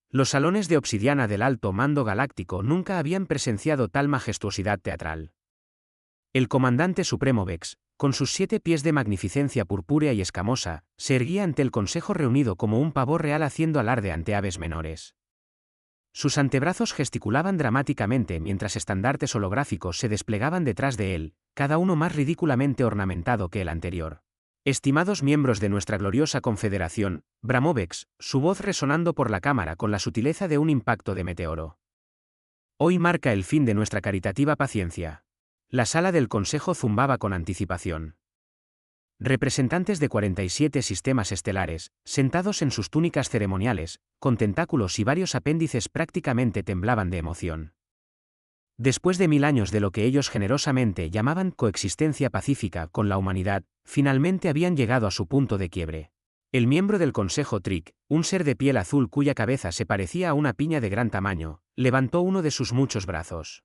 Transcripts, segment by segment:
Los salones de obsidiana del alto mando galáctico nunca habían presenciado tal majestuosidad teatral. El comandante supremo Vex, con sus 7 pies de magnificencia purpúrea y escamosa, se erguía ante el consejo reunido como un pavo real haciendo alarde ante aves menores. Sus antebrazos gesticulaban dramáticamente mientras estandartes holográficos se desplegaban detrás de él, cada uno más ridículamente ornamentado que el anterior. Estimados miembros de nuestra gloriosa confederación, bramó Vex, su voz resonando por la cámara con la sutileza de un impacto de meteoro. Hoy marca el fin de nuestra caritativa paciencia. La sala del consejo zumbaba con anticipación. Representantes de 47 sistemas estelares, sentados en sus túnicas ceremoniales, con tentáculos y varios apéndices prácticamente temblaban de emoción. Después de 1000 años de lo que ellos generosamente llamaban coexistencia pacífica con la humanidad, finalmente habían llegado a su punto de quiebre. El miembro del Consejo Trick, un ser de piel azul cuya cabeza se parecía a una piña de gran tamaño, levantó uno de sus muchos brazos.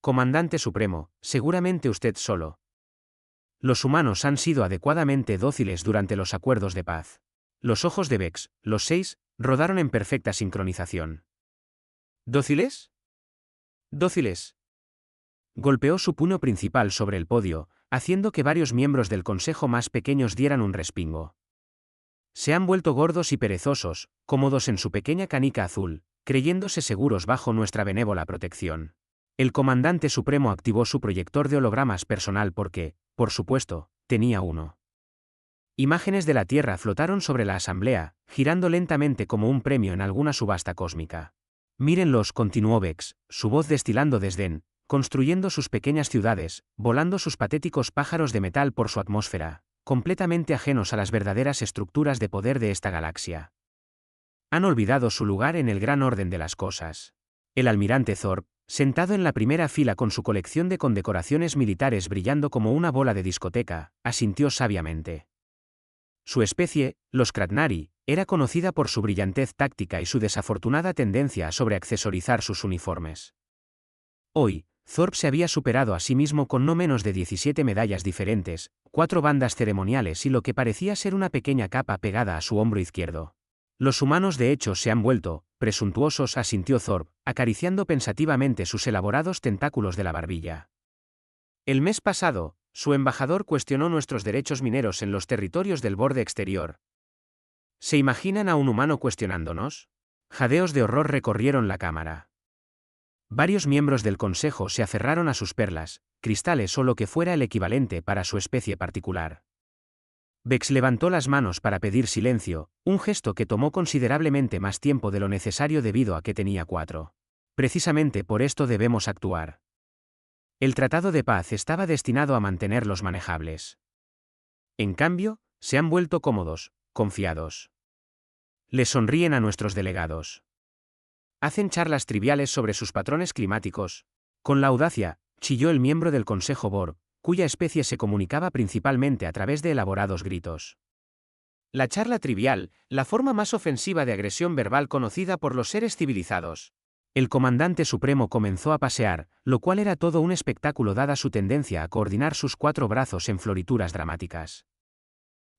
Comandante Supremo, seguramente usted solo. Los humanos han sido adecuadamente dóciles durante los acuerdos de paz. Los ojos de Vex, los 6, rodaron en perfecta sincronización. ¿Dóciles? Dóciles. Golpeó su puño principal sobre el podio, haciendo que varios miembros del consejo más pequeños dieran un respingo. Se han vuelto gordos y perezosos, cómodos en su pequeña canica azul, creyéndose seguros bajo nuestra benévola protección. El comandante supremo activó su proyector de hologramas personal porque, por supuesto, tenía uno. Imágenes de la Tierra flotaron sobre la asamblea, girando lentamente como un premio en alguna subasta cósmica. Mírenlos, continuó Vex, su voz destilando desdén, construyendo sus pequeñas ciudades, volando sus patéticos pájaros de metal por su atmósfera, completamente ajenos a las verdaderas estructuras de poder de esta galaxia. Han olvidado su lugar en el gran orden de las cosas. El almirante Thorpe, sentado en la primera fila con su colección de condecoraciones militares brillando como una bola de discoteca, asintió sabiamente. Su especie, los Kratnari, era conocida por su brillantez táctica y su desafortunada tendencia a sobreaccesorizar sus uniformes. Hoy, Thorpe se había superado a sí mismo con no menos de 17 medallas diferentes, 4 bandas ceremoniales y lo que parecía ser una pequeña capa pegada a su hombro izquierdo. Los humanos de hecho se han vuelto presuntuosos, asintió Thorpe, acariciando pensativamente sus elaborados tentáculos de la barbilla. El mes pasado, su embajador cuestionó nuestros derechos mineros en los territorios del borde exterior. ¿Se imaginan a un humano cuestionándonos? Jadeos de horror recorrieron la cámara. Varios miembros del consejo se aferraron a sus perlas, cristales o lo que fuera el equivalente para su especie particular. Vex levantó las manos para pedir silencio, un gesto que tomó considerablemente más tiempo de lo necesario debido a que tenía 4. Precisamente por esto debemos actuar. El tratado de paz estaba destinado a mantenerlos manejables. En cambio, se han vuelto cómodos, confiados. Les sonríen a nuestros delegados. Hacen charlas triviales sobre sus patrones climáticos. Con la audacia, chilló el miembro del Consejo Borg, cuya especie se comunicaba principalmente a través de elaborados gritos. La charla trivial, la forma más ofensiva de agresión verbal conocida por los seres civilizados. El comandante supremo comenzó a pasear, lo cual era todo un espectáculo dada su tendencia a coordinar sus 4 brazos en florituras dramáticas.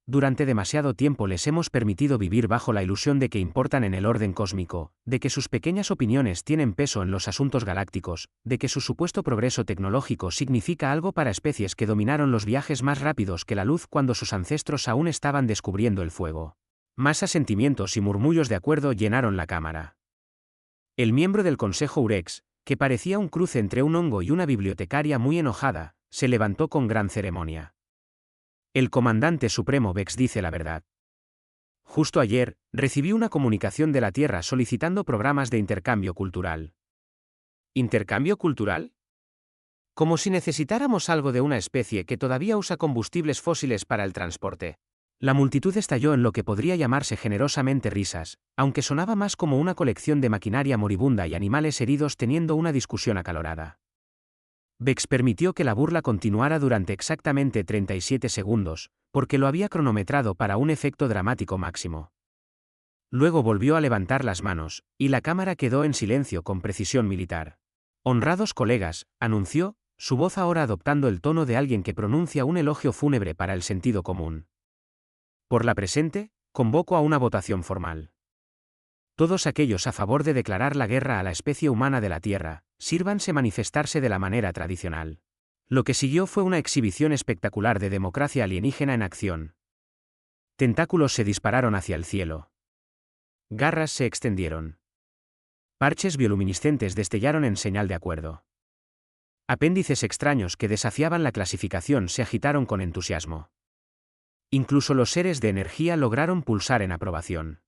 Durante demasiado tiempo les hemos permitido vivir bajo la ilusión de que importan en el orden cósmico, de que sus pequeñas opiniones tienen peso en los asuntos galácticos, de que su supuesto progreso tecnológico significa algo para especies que dominaron los viajes más rápidos que la luz cuando sus ancestros aún estaban descubriendo el fuego. Más asentimientos y murmullos de acuerdo llenaron la cámara. El miembro del Consejo Urex, que parecía un cruce entre un hongo y una bibliotecaria muy enojada, se levantó con gran ceremonia. El comandante supremo Vex dice la verdad. Justo ayer, recibí una comunicación de la Tierra solicitando programas de intercambio cultural. ¿Intercambio cultural? Como si necesitáramos algo de una especie que todavía usa combustibles fósiles para el transporte. La multitud estalló en lo que podría llamarse generosamente risas, aunque sonaba más como una colección de maquinaria moribunda y animales heridos teniendo una discusión acalorada. Vex permitió que la burla continuara durante exactamente 37 segundos, porque lo había cronometrado para un efecto dramático máximo. Luego volvió a levantar las manos, y la cámara quedó en silencio con precisión militar. Honrados colegas, anunció, su voz ahora adoptando el tono de alguien que pronuncia un elogio fúnebre para el sentido común. Por la presente, convoco a una votación formal. Todos aquellos a favor de declarar la guerra a la especie humana de la Tierra, sírvanse manifestarse de la manera tradicional. Lo que siguió fue una exhibición espectacular de democracia alienígena en acción. Tentáculos se dispararon hacia el cielo. Garras se extendieron. Parches bioluminiscentes destellaron en señal de acuerdo. Apéndices extraños que desafiaban la clasificación se agitaron con entusiasmo. Incluso los seres de energía lograron pulsar en aprobación.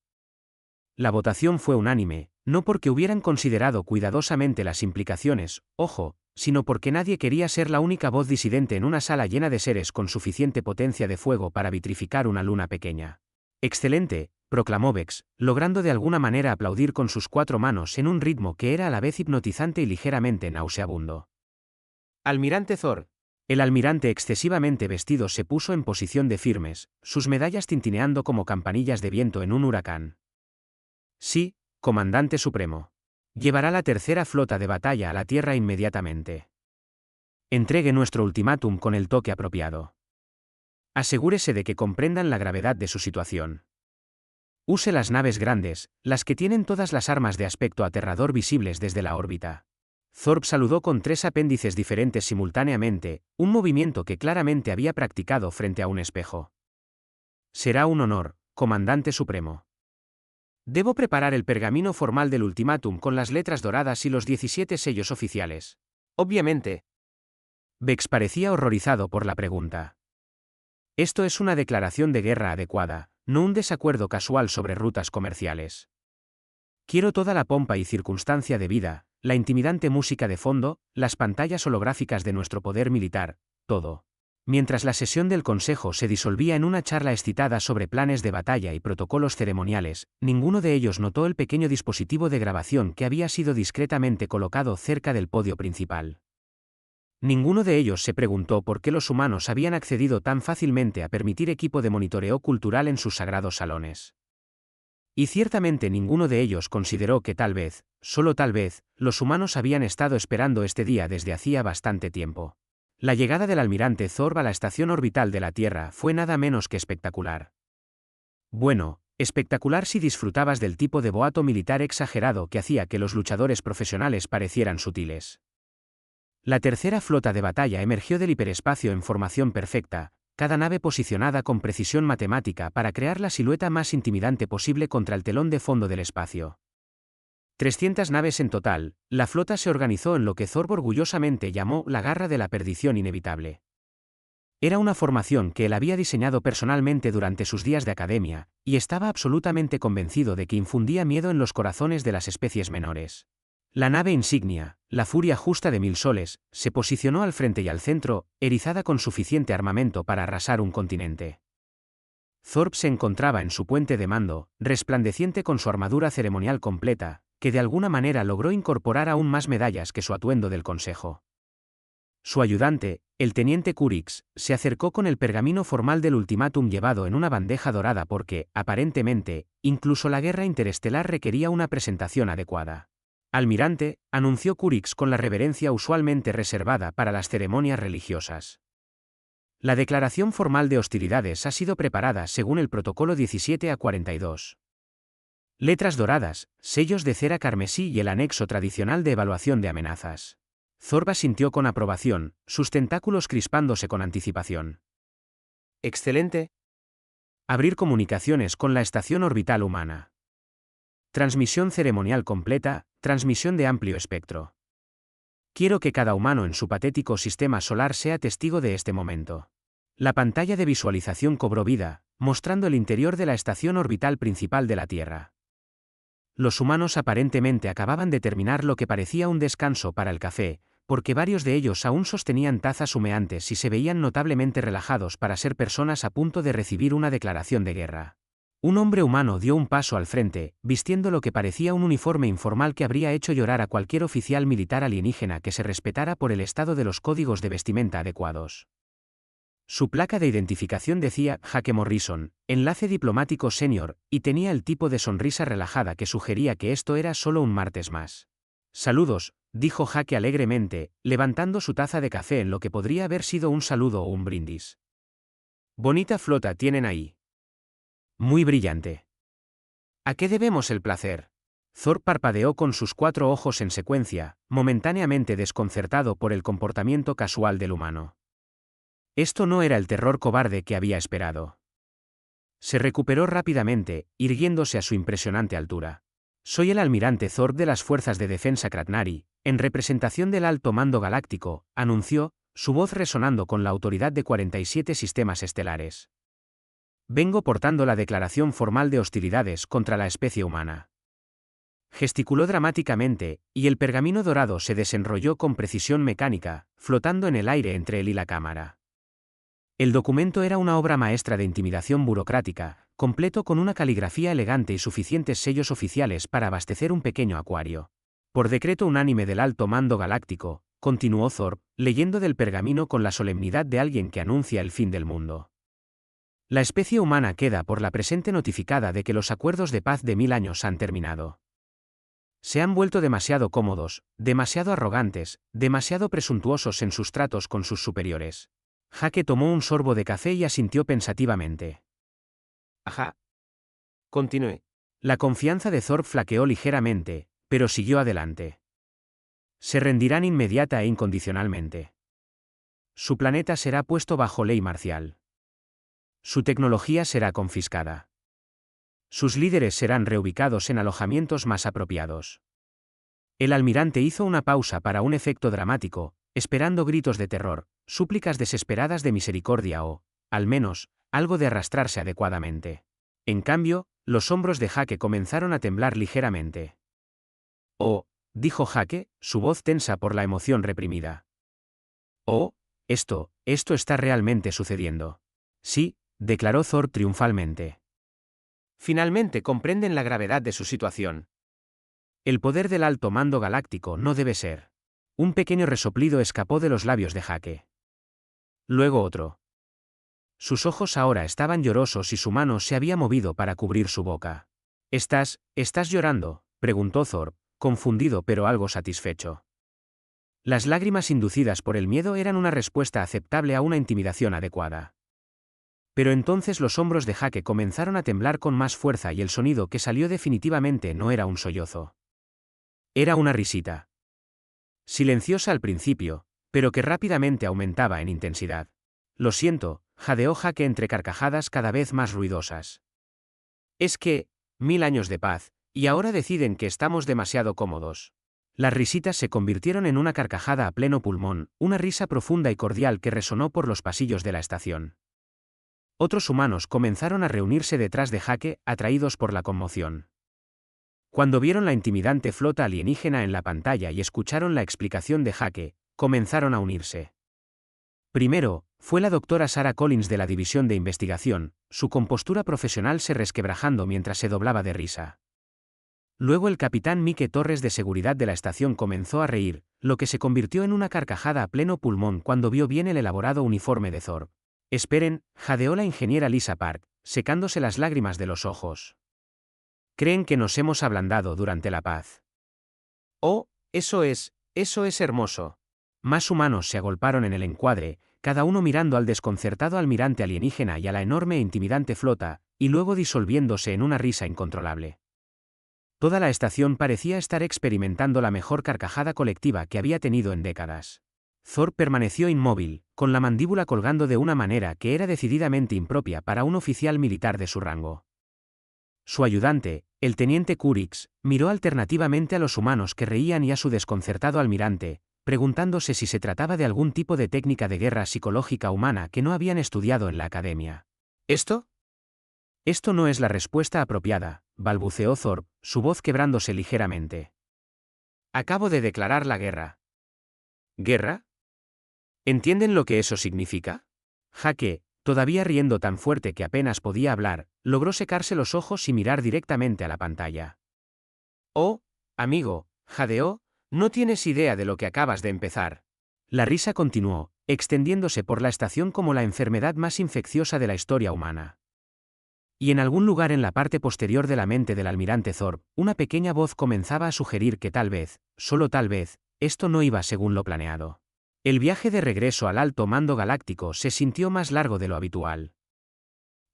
La votación fue unánime, no porque hubieran considerado cuidadosamente las implicaciones, ojo, sino porque nadie quería ser la única voz disidente en una sala llena de seres con suficiente potencia de fuego para vitrificar una luna pequeña. Excelente, proclamó Vex, logrando de alguna manera aplaudir con sus 4 manos en un ritmo que era a la vez hipnotizante y ligeramente nauseabundo. Almirante Thor. El almirante excesivamente vestido se puso en posición de firmes, sus medallas tintineando como campanillas de viento en un huracán. Sí, comandante supremo. Llevará la tercera flota de batalla a la Tierra inmediatamente. Entregue nuestro ultimátum con el toque apropiado. Asegúrese de que comprendan la gravedad de su situación. Use las naves grandes, las que tienen todas las armas de aspecto aterrador visibles desde la órbita. Thorpe saludó con 3 apéndices diferentes simultáneamente, un movimiento que claramente había practicado frente a un espejo. Será un honor, comandante supremo. Debo preparar el pergamino formal del ultimátum con las letras doradas y los 17 sellos oficiales. Obviamente. Vex parecía horrorizado por la pregunta. Esto es una declaración de guerra adecuada, no un desacuerdo casual sobre rutas comerciales. Quiero toda la pompa y circunstancia debida, la intimidante música de fondo, las pantallas holográficas de nuestro poder militar, todo. Mientras la sesión del Consejo se disolvía en una charla excitada sobre planes de batalla y protocolos ceremoniales, ninguno de ellos notó el pequeño dispositivo de grabación que había sido discretamente colocado cerca del podio principal. Ninguno de ellos se preguntó por qué los humanos habían accedido tan fácilmente a permitir equipo de monitoreo cultural en sus sagrados salones. Y ciertamente ninguno de ellos consideró que tal vez, solo tal vez, los humanos habían estado esperando este día desde hacía bastante tiempo. La llegada del almirante Thorpe a la estación orbital de la Tierra fue nada menos que espectacular. Bueno, espectacular si disfrutabas del tipo de boato militar exagerado que hacía que los luchadores profesionales parecieran sutiles. La tercera flota de batalla emergió del hiperespacio en formación perfecta, cada nave posicionada con precisión matemática para crear la silueta más intimidante posible contra el telón de fondo del espacio. 300 naves en total, la flota se organizó en lo que Thorpe orgullosamente llamó la garra de la perdición inevitable. Era una formación que él había diseñado personalmente durante sus días de academia, y estaba absolutamente convencido de que infundía miedo en los corazones de las especies menores. La nave insignia, la Furia Justa de 1000 soles, se posicionó al frente y al centro, erizada con suficiente armamento para arrasar un continente. Thorpe se encontraba en su puente de mando, resplandeciente con su armadura ceremonial completa, que de alguna manera logró incorporar aún más medallas que su atuendo del consejo. Su ayudante, el teniente Curix, se acercó con el pergamino formal del ultimátum llevado en una bandeja dorada porque, aparentemente, incluso la guerra interestelar requería una presentación adecuada. Almirante, anunció Curix con la reverencia usualmente reservada para las ceremonias religiosas. La declaración formal de hostilidades ha sido preparada según el protocolo 17A42. Letras doradas, sellos de cera carmesí y el anexo tradicional de evaluación de amenazas. Thorpe sintió con aprobación, sus tentáculos crispándose con anticipación. Excelente. Abrir comunicaciones con la estación orbital humana. Transmisión ceremonial completa, transmisión de amplio espectro. Quiero que cada humano en su patético sistema solar sea testigo de este momento. La pantalla de visualización cobró vida, mostrando el interior de la estación orbital principal de la Tierra. Los humanos aparentemente acababan de terminar lo que parecía un descanso para el café, porque varios de ellos aún sostenían tazas humeantes y se veían notablemente relajados para ser personas a punto de recibir una declaración de guerra. Un hombre humano dio un paso al frente, vistiendo lo que parecía un uniforme informal que habría hecho llorar a cualquier oficial militar alienígena que se respetara por el estado de los códigos de vestimenta adecuados. Su placa de identificación decía Jake Morrison, enlace diplomático senior, y tenía el tipo de sonrisa relajada que sugería que esto era solo un martes más. Saludos, dijo Jake alegremente, levantando su taza de café en lo que podría haber sido un saludo o un brindis. Bonita flota tienen ahí. Muy brillante. ¿A qué debemos el placer? Thorpe parpadeó con sus 4 ojos en secuencia, momentáneamente desconcertado por el comportamiento casual del humano. Esto no era el terror cobarde que había esperado. Se recuperó rápidamente, irguiéndose a su impresionante altura. Soy el almirante Thorpe de las Fuerzas de Defensa Kratnari, en representación del Alto Mando Galáctico, anunció, su voz resonando con la autoridad de 47 sistemas estelares. Vengo portando la declaración formal de hostilidades contra la especie humana. Gesticuló dramáticamente, y el pergamino dorado se desenrolló con precisión mecánica, flotando en el aire entre él y la cámara. El documento era una obra maestra de intimidación burocrática, completo con una caligrafía elegante y suficientes sellos oficiales para abastecer un pequeño acuario. Por decreto unánime del Alto Mando Galáctico, continuó Thorpe, leyendo del pergamino con la solemnidad de alguien que anuncia el fin del mundo. La especie humana queda por la presente notificada de que los acuerdos de paz de 1000 años han terminado. Se han vuelto demasiado cómodos, demasiado arrogantes, demasiado presuntuosos en sus tratos con sus superiores. Jake tomó un sorbo de café y asintió pensativamente. Ajá. Continúe. La confianza de Thorpe flaqueó ligeramente, pero siguió adelante. Se rendirán inmediata e incondicionalmente. Su planeta será puesto bajo ley marcial. Su tecnología será confiscada. Sus líderes serán reubicados en alojamientos más apropiados. El almirante hizo una pausa para un efecto dramático, esperando gritos de terror, súplicas desesperadas de misericordia o, al menos, algo de arrastrarse adecuadamente. En cambio, los hombros de Jake comenzaron a temblar ligeramente. «Oh», dijo Jake, su voz tensa por la emoción reprimida. «Oh, esto está realmente sucediendo». «Sí», declaró Thorpe triunfalmente. Finalmente comprenden la gravedad de su situación. El poder del Alto Mando Galáctico no debe ser. Un pequeño resoplido escapó de los labios de Jake. Luego otro. Sus ojos ahora estaban llorosos y su mano se había movido para cubrir su boca. ¿Estás llorando?», preguntó Thorpe, confundido pero algo satisfecho. Las lágrimas inducidas por el miedo eran una respuesta aceptable a una intimidación adecuada. Pero entonces los hombros de Jake comenzaron a temblar con más fuerza y el sonido que salió definitivamente no era un sollozo. Era una risita. Silenciosa al principio, pero que rápidamente aumentaba en intensidad. «Lo siento», jadeó Jake entre carcajadas cada vez más ruidosas. «Es que, 1000 años de paz, y ahora deciden que estamos demasiado cómodos». Las risitas se convirtieron en una carcajada a pleno pulmón, una risa profunda y cordial que resonó por los pasillos de la estación. Otros humanos comenzaron a reunirse detrás de Jake, atraídos por la conmoción. Cuando vieron la intimidante flota alienígena en la pantalla y escucharon la explicación de Jake, comenzaron a unirse. Primero, fue la doctora Sarah Collins de la División de Investigación, su compostura profesional se resquebrajando mientras se doblaba de risa. Luego el capitán Mike Torres de seguridad de la estación comenzó a reír, lo que se convirtió en una carcajada a pleno pulmón cuando vio bien el elaborado uniforme de Thorpe. «Esperen», jadeó la ingeniera Lisa Park, secándose las lágrimas de los ojos. «Creen que nos hemos ablandado durante la paz». «Oh, eso es hermoso». Más humanos se agolparon en el encuadre, cada uno mirando al desconcertado almirante alienígena y a la enorme e intimidante flota, y luego disolviéndose en una risa incontrolable. Toda la estación parecía estar experimentando la mejor carcajada colectiva que había tenido en décadas. Thorpe permaneció inmóvil, con la mandíbula colgando de una manera que era decididamente impropia para un oficial militar de su rango. Su ayudante, el teniente Curix, miró alternativamente a los humanos que reían y a su desconcertado almirante, preguntándose si se trataba de algún tipo de técnica de guerra psicológica humana que no habían estudiado en la academia. ¿Esto? «Esto no es la respuesta apropiada», balbuceó Thorpe, su voz quebrándose ligeramente. «Acabo de declarar la guerra». ¿Guerra? ¿Entienden lo que eso significa?» Jake, todavía riendo tan fuerte que apenas podía hablar, logró secarse los ojos y mirar directamente a la pantalla. «Oh, amigo», jadeó, «no tienes idea de lo que acabas de empezar». La risa continuó, extendiéndose por la estación como la enfermedad más infecciosa de la historia humana. Y en algún lugar en la parte posterior de la mente del almirante Thorpe, una pequeña voz comenzaba a sugerir que tal vez, solo tal vez, esto no iba según lo planeado. El viaje de regreso al Alto Mando Galáctico se sintió más largo de lo habitual.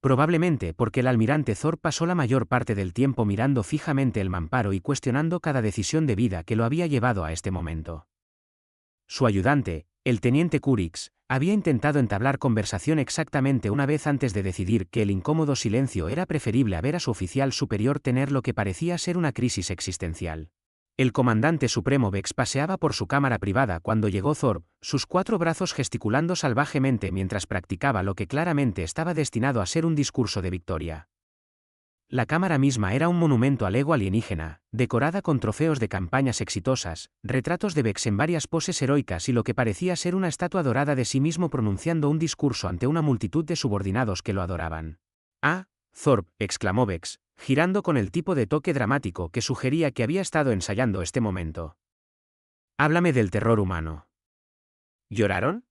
Probablemente porque el almirante Thorpe pasó la mayor parte del tiempo mirando fijamente el mamparo y cuestionando cada decisión de vida que lo había llevado a este momento. Su ayudante, el teniente Curix, había intentado entablar conversación exactamente una vez antes de decidir que el incómodo silencio era preferible a ver a su oficial superior tener lo que parecía ser una crisis existencial. El comandante supremo Vex paseaba por su cámara privada cuando llegó Thorpe, sus 4 brazos gesticulando salvajemente mientras practicaba lo que claramente estaba destinado a ser un discurso de victoria. La cámara misma era un monumento al ego alienígena, decorada con trofeos de campañas exitosas, retratos de Vex en varias poses heroicas y lo que parecía ser una estatua dorada de sí mismo pronunciando un discurso ante una multitud de subordinados que lo adoraban. «Ah, Thorpe», exclamó Vex, girando con el tipo de toque dramático que sugería que había estado ensayando este momento. «Háblame del terror humano». ¿Lloraron?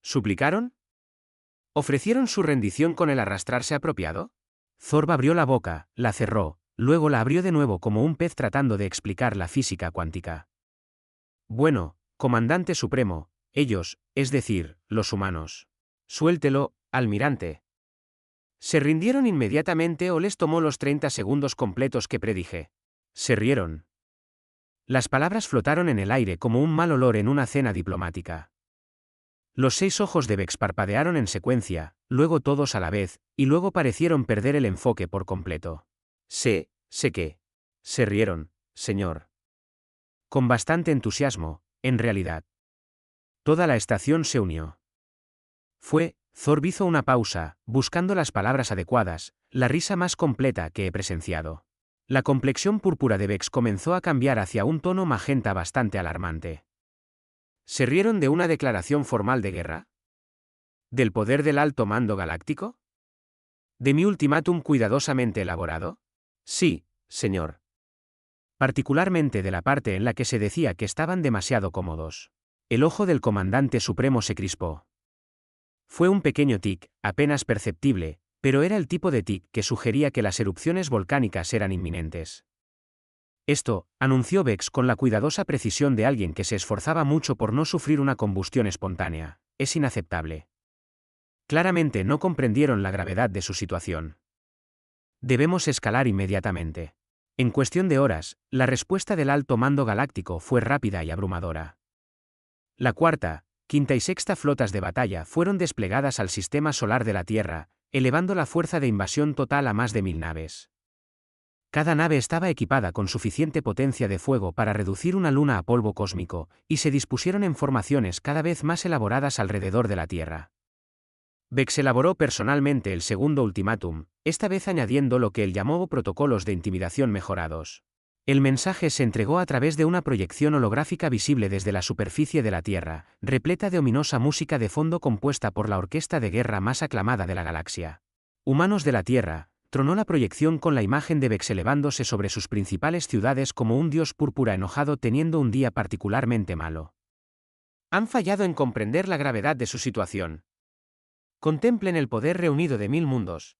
¿Suplicaron? ¿Ofrecieron su rendición con el arrastrarse apropiado? Thorpe abrió la boca, la cerró, luego la abrió de nuevo como un pez tratando de explicar la física cuántica. Bueno, comandante supremo, ellos, es decir, los humanos. Suéltelo, almirante. ¿Se rindieron inmediatamente o les tomó los 30 segundos completos que predije? Se rieron. Las palabras flotaron en el aire como un mal olor en una cena diplomática. Los 6 ojos de Vex parpadearon en secuencia, luego todos a la vez, y luego parecieron perder el enfoque por completo. Sé que. Se rieron, señor. Con bastante entusiasmo, en realidad. Toda la estación se unió. Thorpe hizo una pausa, buscando las palabras adecuadas, la risa más completa que he presenciado. La complexión púrpura de Vex comenzó a cambiar hacia un tono magenta bastante alarmante. ¿Se rieron de una declaración formal de guerra? ¿Del poder del alto mando galáctico? ¿De mi ultimátum cuidadosamente elaborado? Sí, señor. Particularmente de la parte en la que se decía que estaban demasiado cómodos. El ojo del comandante supremo se crispó. Fue un pequeño tic, apenas perceptible, pero era el tipo de tic que sugería que las erupciones volcánicas eran inminentes. Esto, anunció Vex con la cuidadosa precisión de alguien que se esforzaba mucho por no sufrir una combustión espontánea, es inaceptable. Claramente no comprendieron la gravedad de su situación. Debemos escalar inmediatamente. En cuestión de horas, la respuesta del alto mando galáctico fue rápida y abrumadora. La cuarta, quinta y sexta flotas de batalla fueron desplegadas al sistema solar de la Tierra, elevando la fuerza de invasión total a más de 1000 naves. Cada nave estaba equipada con suficiente potencia de fuego para reducir una luna a polvo cósmico, y se dispusieron en formaciones cada vez más elaboradas alrededor de la Tierra. Vex elaboró personalmente el segundo ultimátum, esta vez añadiendo lo que él llamó protocolos de intimidación mejorados. El mensaje se entregó a través de una proyección holográfica visible desde la superficie de la Tierra, repleta de ominosa música de fondo compuesta por la orquesta de guerra más aclamada de la galaxia. Humanos de la Tierra, tronó la proyección con la imagen de Vex elevándose sobre sus principales ciudades como un dios púrpura enojado teniendo un día particularmente malo. Han fallado en comprender la gravedad de su situación. Contemplen el poder reunido de 1000 mundos.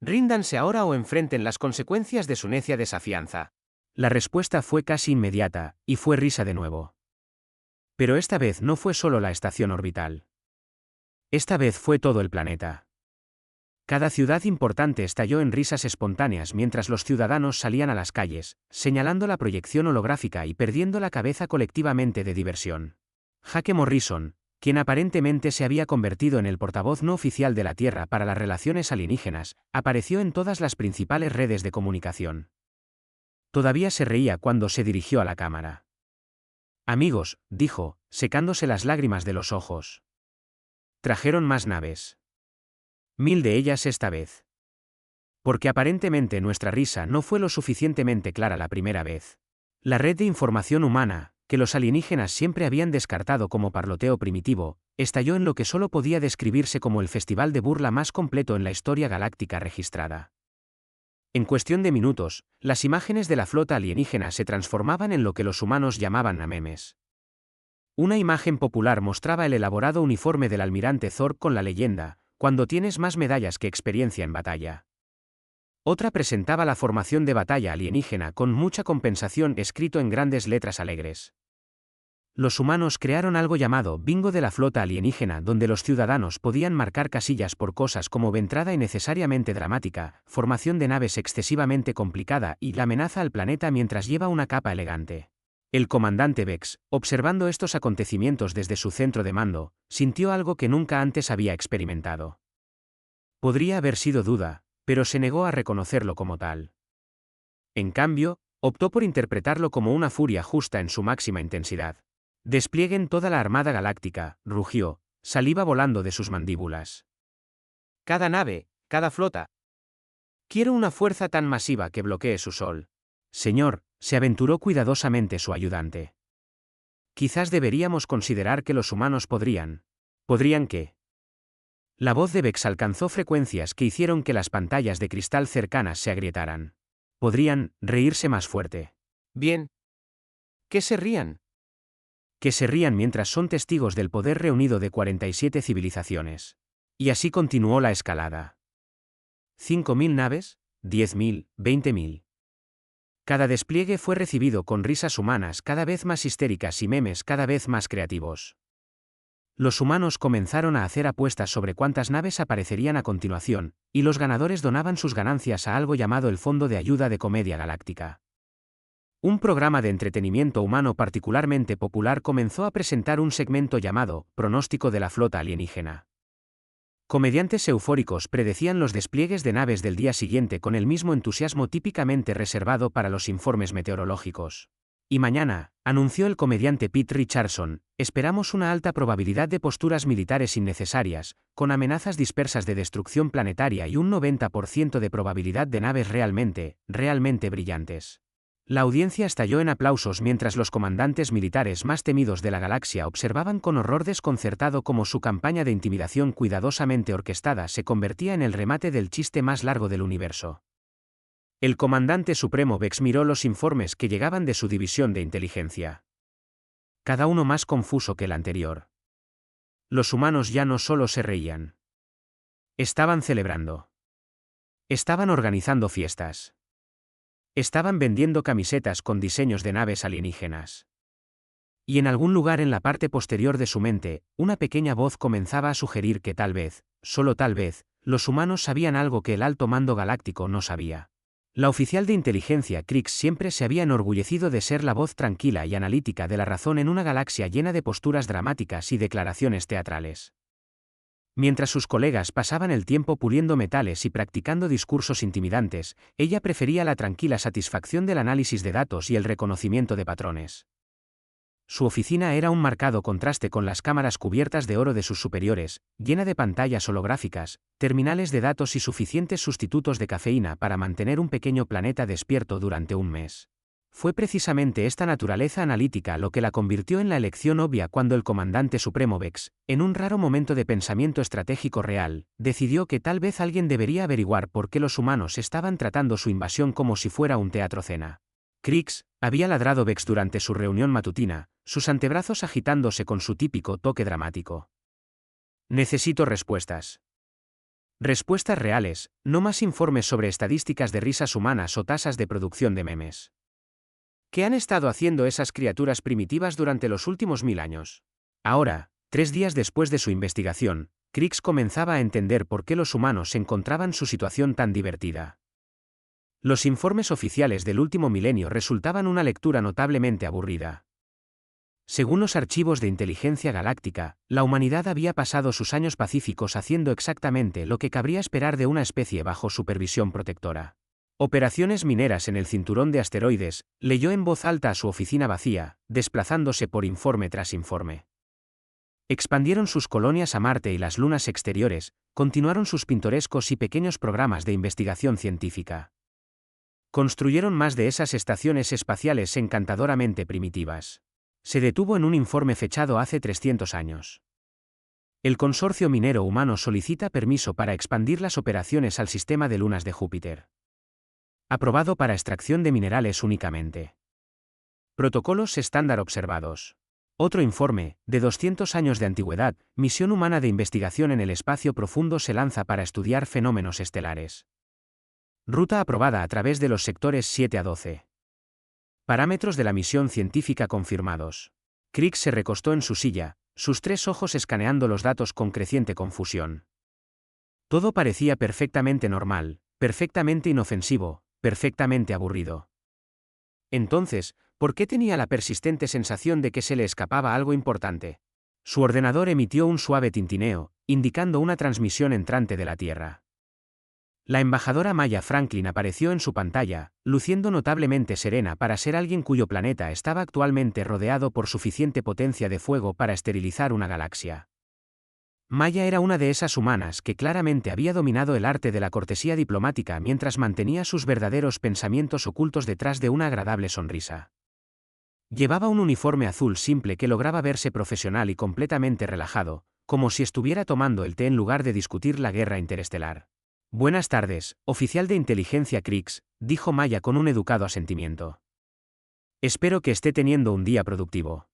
Ríndanse ahora o enfrenten las consecuencias de su necia desafianza. La respuesta fue casi inmediata, y fue risa de nuevo. Pero esta vez no fue solo la estación orbital. Esta vez fue todo el planeta. Cada ciudad importante estalló en risas espontáneas mientras los ciudadanos salían a las calles, señalando la proyección holográfica y perdiendo la cabeza colectivamente de diversión. Jake Morrison, quien aparentemente se había convertido en el portavoz no oficial de la Tierra para las relaciones alienígenas, apareció en todas las principales redes de comunicación. Todavía se reía cuando se dirigió a la cámara. Amigos, dijo, secándose las lágrimas de los ojos. Trajeron más naves. 1000 de ellas esta vez. Porque aparentemente nuestra risa no fue lo suficientemente clara la primera vez. La red de información humana, que los alienígenas siempre habían descartado como parloteo primitivo, estalló en lo que solo podía describirse como el festival de burla más completo en la historia galáctica registrada. En cuestión de minutos, las imágenes de la flota alienígena se transformaban en lo que los humanos llamaban memes. Una imagen popular mostraba el elaborado uniforme del almirante Thorpe con la leyenda, cuando tienes más medallas que experiencia en batalla. Otra presentaba la formación de batalla alienígena con mucha compensación escrito en grandes letras alegres. Los humanos crearon algo llamado bingo de la flota alienígena, donde los ciudadanos podían marcar casillas por cosas como entrada innecesariamente dramática, formación de naves excesivamente complicada y la amenaza al planeta mientras lleva una capa elegante. El comandante Vex, observando estos acontecimientos desde su centro de mando, sintió algo que nunca antes había experimentado. Podría haber sido duda, pero se negó a reconocerlo como tal. En cambio, optó por interpretarlo como una furia justa en su máxima intensidad. Desplieguen toda la Armada Galáctica, rugió, saliva volando de sus mandíbulas. Cada nave, cada flota. Quiero una fuerza tan masiva que bloquee su sol. Señor, se aventuró cuidadosamente su ayudante. Quizás deberíamos considerar que los humanos podrían. ¿Podrían qué? La voz de Vex alcanzó frecuencias que hicieron que las pantallas de cristal cercanas se agrietaran. Podrían reírse más fuerte. Bien. ¿Qué se rían? Que se rían mientras son testigos del poder reunido de 47 civilizaciones. Y así continuó la escalada. 5.000 naves, 10.000, 20.000. Cada despliegue fue recibido con risas humanas cada vez más histéricas y memes cada vez más creativos. Los humanos comenzaron a hacer apuestas sobre cuántas naves aparecerían a continuación, y los ganadores donaban sus ganancias a algo llamado el Fondo de Ayuda de Comedia Galáctica. Un programa de entretenimiento humano particularmente popular comenzó a presentar un segmento llamado Pronóstico de la Flota Alienígena. Comediantes eufóricos predecían los despliegues de naves del día siguiente con el mismo entusiasmo típicamente reservado para los informes meteorológicos. Y mañana, anunció el comediante Pete Richardson, esperamos una alta probabilidad de posturas militares innecesarias, con amenazas dispersas de destrucción planetaria y un 90% de probabilidad de naves realmente brillantes. La audiencia estalló en aplausos mientras los comandantes militares más temidos de la galaxia observaban con horror desconcertado cómo su campaña de intimidación cuidadosamente orquestada se convertía en el remate del chiste más largo del universo. El comandante supremo Vex miró los informes que llegaban de su división de inteligencia. Cada uno más confuso que el anterior. Los humanos ya no solo se reían. Estaban celebrando. Estaban organizando fiestas. Estaban vendiendo camisetas con diseños de naves alienígenas. Y en algún lugar en la parte posterior de su mente, una pequeña voz comenzaba a sugerir que tal vez, solo tal vez, los humanos sabían algo que el alto mando galáctico no sabía. La oficial de inteligencia Krix siempre se había enorgullecido de ser la voz tranquila y analítica de la razón en una galaxia llena de posturas dramáticas y declaraciones teatrales. Mientras sus colegas pasaban el tiempo puliendo metales y practicando discursos intimidantes, ella prefería la tranquila satisfacción del análisis de datos y el reconocimiento de patrones. Su oficina era un marcado contraste con las cámaras cubiertas de oro de sus superiores, llena de pantallas holográficas, terminales de datos y suficientes sustitutos de cafeína para mantener un pequeño planeta despierto durante un mes. Fue precisamente esta naturaleza analítica lo que la convirtió en la elección obvia cuando el comandante supremo Vex, en un raro momento de pensamiento estratégico real, decidió que tal vez alguien debería averiguar por qué los humanos estaban tratando su invasión como si fuera un teatro-cena. Krix, había ladrado Vex durante su reunión matutina, sus antebrazos agitándose con su típico toque dramático. Necesito respuestas. Respuestas reales, no más informes sobre estadísticas de risas humanas o tasas de producción de memes. ¿Qué han estado haciendo esas criaturas primitivas durante los últimos 1000 años? Ahora, 3 días después de su investigación, Krix comenzaba a entender por qué los humanos encontraban su situación tan divertida. Los informes oficiales del último milenio resultaban una lectura notablemente aburrida. Según los archivos de inteligencia galáctica, la humanidad había pasado sus años pacíficos haciendo exactamente lo que cabría esperar de una especie bajo supervisión protectora. Operaciones mineras en el cinturón de asteroides, leyó en voz alta a su oficina vacía, desplazándose por informe tras informe. Expandieron sus colonias a Marte y las lunas exteriores, continuaron sus pintorescos y pequeños programas de investigación científica. Construyeron más de esas estaciones espaciales encantadoramente primitivas. Se detuvo en un informe fechado hace 300 años. El consorcio minero humano solicita permiso para expandir las operaciones al sistema de lunas de Júpiter. Aprobado para extracción de minerales únicamente. Protocolos estándar observados. Otro informe, de 200 años de antigüedad, misión humana de investigación en el espacio profundo se lanza para estudiar fenómenos estelares. Ruta aprobada a través de los sectores 7 a 12. Parámetros de la misión científica confirmados. Krix se recostó en su silla, sus 3 ojos escaneando los datos con creciente confusión. Todo parecía perfectamente normal, perfectamente inofensivo, perfectamente aburrido. Entonces, ¿por qué tenía la persistente sensación de que se le escapaba algo importante? Su ordenador emitió un suave tintineo, indicando una transmisión entrante de la Tierra. La embajadora Maya Franklin apareció en su pantalla, luciendo notablemente serena para ser alguien cuyo planeta estaba actualmente rodeado por suficiente potencia de fuego para esterilizar una galaxia. Maya era una de esas humanas que claramente había dominado el arte de la cortesía diplomática mientras mantenía sus verdaderos pensamientos ocultos detrás de una agradable sonrisa. Llevaba un uniforme azul simple que lograba verse profesional y completamente relajado, como si estuviera tomando el té en lugar de discutir la guerra interestelar. Buenas tardes, oficial de inteligencia Krix, dijo Maya con un educado asentimiento. Espero que esté teniendo un día productivo.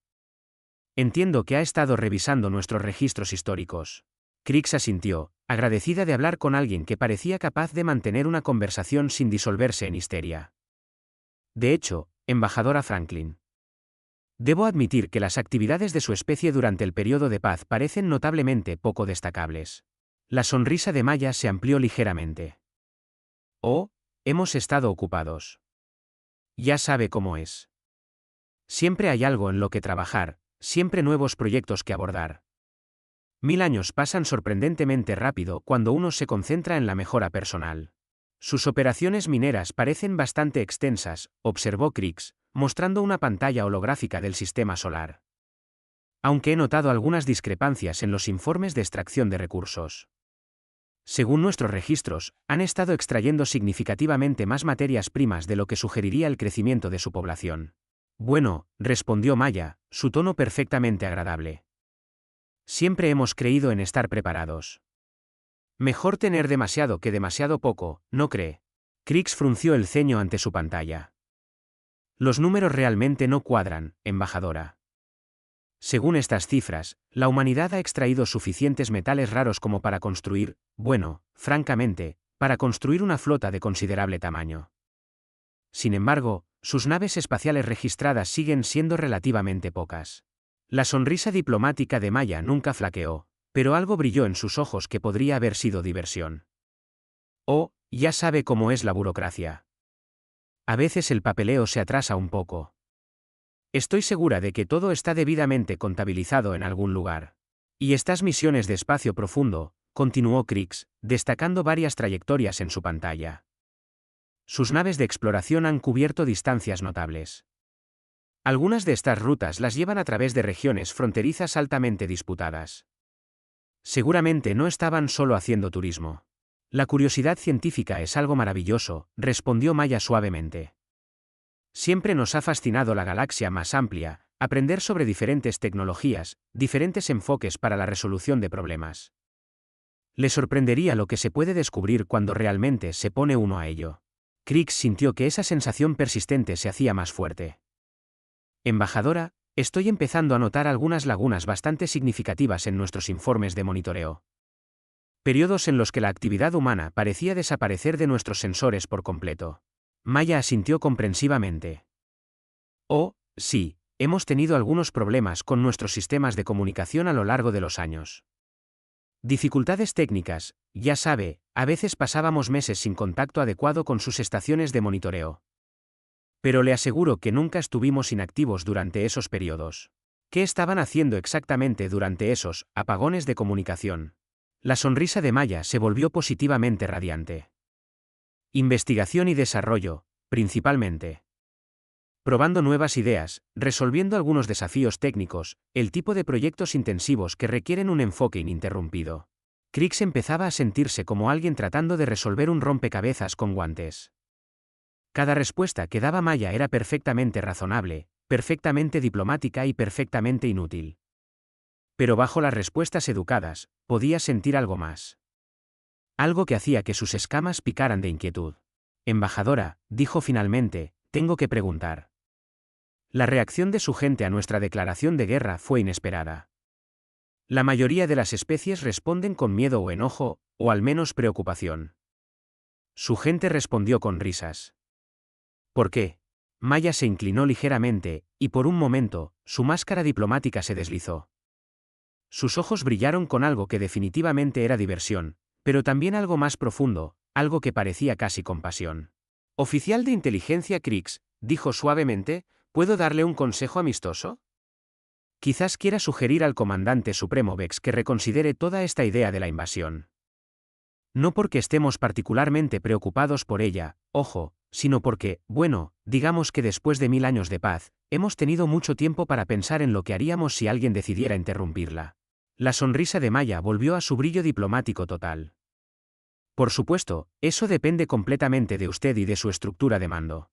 Entiendo que ha estado revisando nuestros registros históricos. Krix asintió, agradecida de hablar con alguien que parecía capaz de mantener una conversación sin disolverse en histeria. De hecho, embajadora Franklin. Debo admitir que las actividades de su especie durante el periodo de paz parecen notablemente poco destacables. La sonrisa de Maya se amplió ligeramente. Oh, hemos estado ocupados. Ya sabe cómo es. Siempre hay algo en lo que trabajar, siempre nuevos proyectos que abordar. 1000 años pasan sorprendentemente rápido cuando uno se concentra en la mejora personal. Sus operaciones mineras parecen bastante extensas, observó Krix, mostrando una pantalla holográfica del sistema solar. Aunque he notado algunas discrepancias en los informes de extracción de recursos. Según nuestros registros, han estado extrayendo significativamente más materias primas de lo que sugeriría el crecimiento de su población. Bueno, respondió Maya, su tono perfectamente agradable. Siempre hemos creído en estar preparados. Mejor tener demasiado que demasiado poco, ¿no cree? Krix frunció el ceño ante su pantalla. Los números realmente no cuadran, embajadora. Según estas cifras, la humanidad ha extraído suficientes metales raros como para construir, bueno, francamente, para construir una flota de considerable tamaño. Sin embargo, sus naves espaciales registradas siguen siendo relativamente pocas. La sonrisa diplomática de Maya nunca flaqueó, pero algo brilló en sus ojos que podría haber sido diversión. Oh, ya sabe cómo es la burocracia. A veces el papeleo se atrasa un poco. Estoy segura de que todo está debidamente contabilizado en algún lugar. Y estas misiones de espacio profundo, continuó Krix, destacando varias trayectorias en su pantalla. Sus naves de exploración han cubierto distancias notables. Algunas de estas rutas las llevan a través de regiones fronterizas altamente disputadas. Seguramente no estaban solo haciendo turismo. La curiosidad científica es algo maravilloso, respondió Maya suavemente. Siempre nos ha fascinado la galaxia más amplia, aprender sobre diferentes tecnologías, diferentes enfoques para la resolución de problemas. Le sorprendería lo que se puede descubrir cuando realmente se pone uno a ello. Krix sintió que esa sensación persistente se hacía más fuerte. Embajadora, estoy empezando a notar algunas lagunas bastante significativas en nuestros informes de monitoreo. Periodos en los que la actividad humana parecía desaparecer de nuestros sensores por completo. Maya asintió comprensivamente. Oh, sí, hemos tenido algunos problemas con nuestros sistemas de comunicación a lo largo de los años. Dificultades técnicas, ya sabe, a veces pasábamos meses sin contacto adecuado con sus estaciones de monitoreo. Pero le aseguro que nunca estuvimos inactivos durante esos periodos. ¿Qué estaban haciendo exactamente durante esos apagones de comunicación? La sonrisa de Maya se volvió positivamente radiante. Investigación y desarrollo, principalmente. Probando nuevas ideas, resolviendo algunos desafíos técnicos, el tipo de proyectos intensivos que requieren un enfoque ininterrumpido. Krix empezaba a sentirse como alguien tratando de resolver un rompecabezas con guantes. Cada respuesta que daba Maya era perfectamente razonable, perfectamente diplomática y perfectamente inútil. Pero bajo las respuestas educadas, podía sentir algo más. Algo que hacía que sus escamas picaran de inquietud. Embajadora, dijo finalmente, tengo que preguntar. La reacción de su gente a nuestra declaración de guerra fue inesperada. La mayoría de las especies responden con miedo o enojo, o al menos preocupación. Su gente respondió con risas. ¿Por qué? Maya se inclinó ligeramente, y por un momento, su máscara diplomática se deslizó. Sus ojos brillaron con algo que definitivamente era diversión, pero también algo más profundo, algo que parecía casi compasión. Oficial de inteligencia Krix, dijo suavemente, ¿puedo darle un consejo amistoso? Quizás quiera sugerir al comandante supremo Vex que reconsidere toda esta idea de la invasión. No porque estemos particularmente preocupados por ella, ojo, sino porque, bueno, digamos que después de 1000 años de paz, hemos tenido mucho tiempo para pensar en lo que haríamos si alguien decidiera interrumpirla. La sonrisa de Maya volvió a su brillo diplomático total. Por supuesto, eso depende completamente de usted y de su estructura de mando.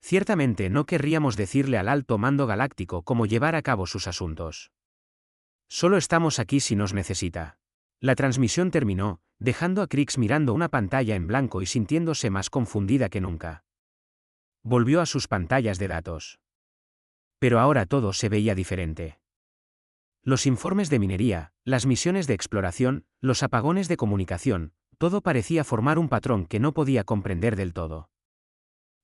Ciertamente no querríamos decirle al alto mando galáctico cómo llevar a cabo sus asuntos. Solo estamos aquí si nos necesita. La transmisión terminó, dejando a Krix mirando una pantalla en blanco y sintiéndose más confundida que nunca. Volvió a sus pantallas de datos. Pero ahora todo se veía diferente. Los informes de minería, las misiones de exploración, los apagones de comunicación, todo parecía formar un patrón que no podía comprender del todo.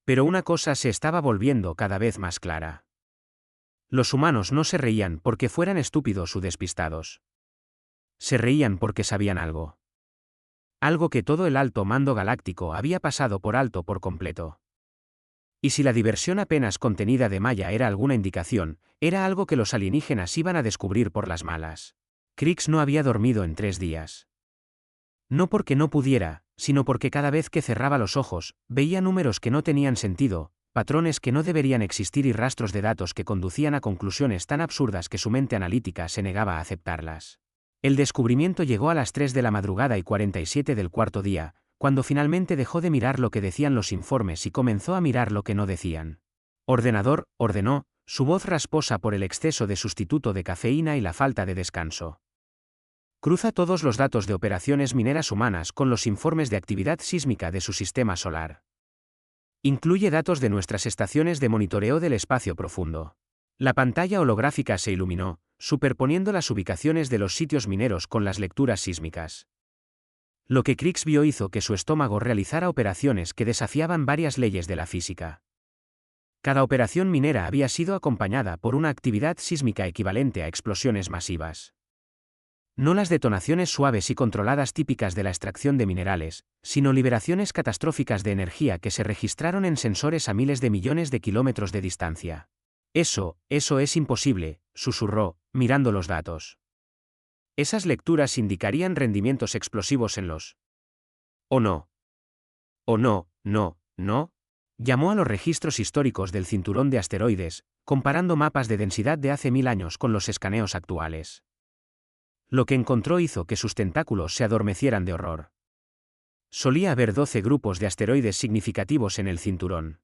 Pero una cosa se estaba volviendo cada vez más clara. Los humanos no se reían porque fueran estúpidos o despistados. Se reían porque sabían algo. Algo que todo el alto mando galáctico había pasado por alto por completo. Y si la diversión apenas contenida de Maya era alguna indicación, era algo que los alienígenas iban a descubrir por las malas. Krix no había dormido en 3 días. No porque no pudiera, sino porque cada vez que cerraba los ojos, veía números que no tenían sentido, patrones que no deberían existir y rastros de datos que conducían a conclusiones tan absurdas que su mente analítica se negaba a aceptarlas. El descubrimiento llegó a las 3 de la madrugada y 47 del cuarto día, cuando finalmente dejó de mirar lo que decían los informes y comenzó a mirar lo que no decían. Ordenador, ordenó, su voz rasposa por el exceso de sustituto de cafeína y la falta de descanso. Cruza todos los datos de operaciones mineras humanas con los informes de actividad sísmica de su sistema solar. Incluye datos de nuestras estaciones de monitoreo del espacio profundo. La pantalla holográfica se iluminó, superponiendo las ubicaciones de los sitios mineros con las lecturas sísmicas. Lo que Krix vio hizo que su estómago realizara operaciones que desafiaban varias leyes de la física. Cada operación minera había sido acompañada por una actividad sísmica equivalente a explosiones masivas. No las detonaciones suaves y controladas típicas de la extracción de minerales, sino liberaciones catastróficas de energía que se registraron en sensores a miles de millones de kilómetros de distancia. Eso es imposible, susurró, mirando los datos. Esas lecturas indicarían rendimientos explosivos en los... ¿O no? ¿O no, no? Llamó a los registros históricos del cinturón de asteroides, comparando mapas de densidad de hace 1000 años con los escaneos actuales. Lo que encontró hizo que sus tentáculos se adormecieran de horror. Solía haber 12 grupos de asteroides significativos en el cinturón.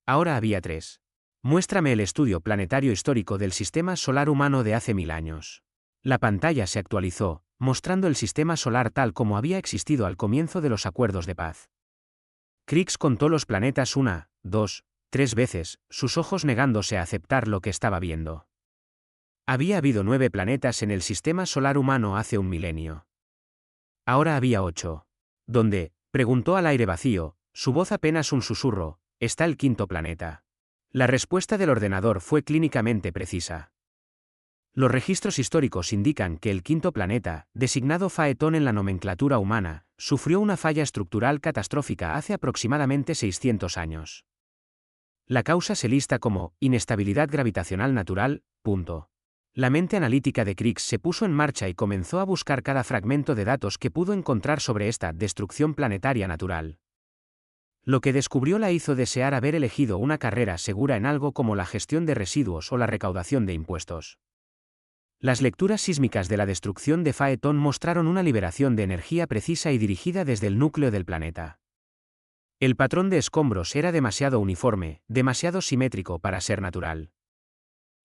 Ahora había 3. Muéstrame el estudio planetario histórico del sistema solar humano de hace 1000 años. La pantalla se actualizó, mostrando el sistema solar tal como había existido al comienzo de los acuerdos de paz. Krix contó los planetas 1, 2, 3 veces, sus ojos negándose a aceptar lo que estaba viendo. Había habido 9 planetas en el sistema solar humano hace un milenio. Ahora había 8. ¿Dónde? Preguntó al aire vacío, su voz apenas un susurro, está el 5.º planeta. La respuesta del ordenador fue clínicamente precisa. Los registros históricos indican que el 5.º planeta, designado Phaeton en la nomenclatura humana, sufrió una falla estructural catastrófica hace aproximadamente 600 años. La causa se lista como inestabilidad gravitacional natural, punto. La mente analítica de Krix se puso en marcha y comenzó a buscar cada fragmento de datos que pudo encontrar sobre esta destrucción planetaria natural. Lo que descubrió la hizo desear haber elegido una carrera segura en algo como la gestión de residuos o la recaudación de impuestos. Las lecturas sísmicas de la destrucción de Phaeton mostraron una liberación de energía precisa y dirigida desde el núcleo del planeta. El patrón de escombros era demasiado uniforme, demasiado simétrico para ser natural.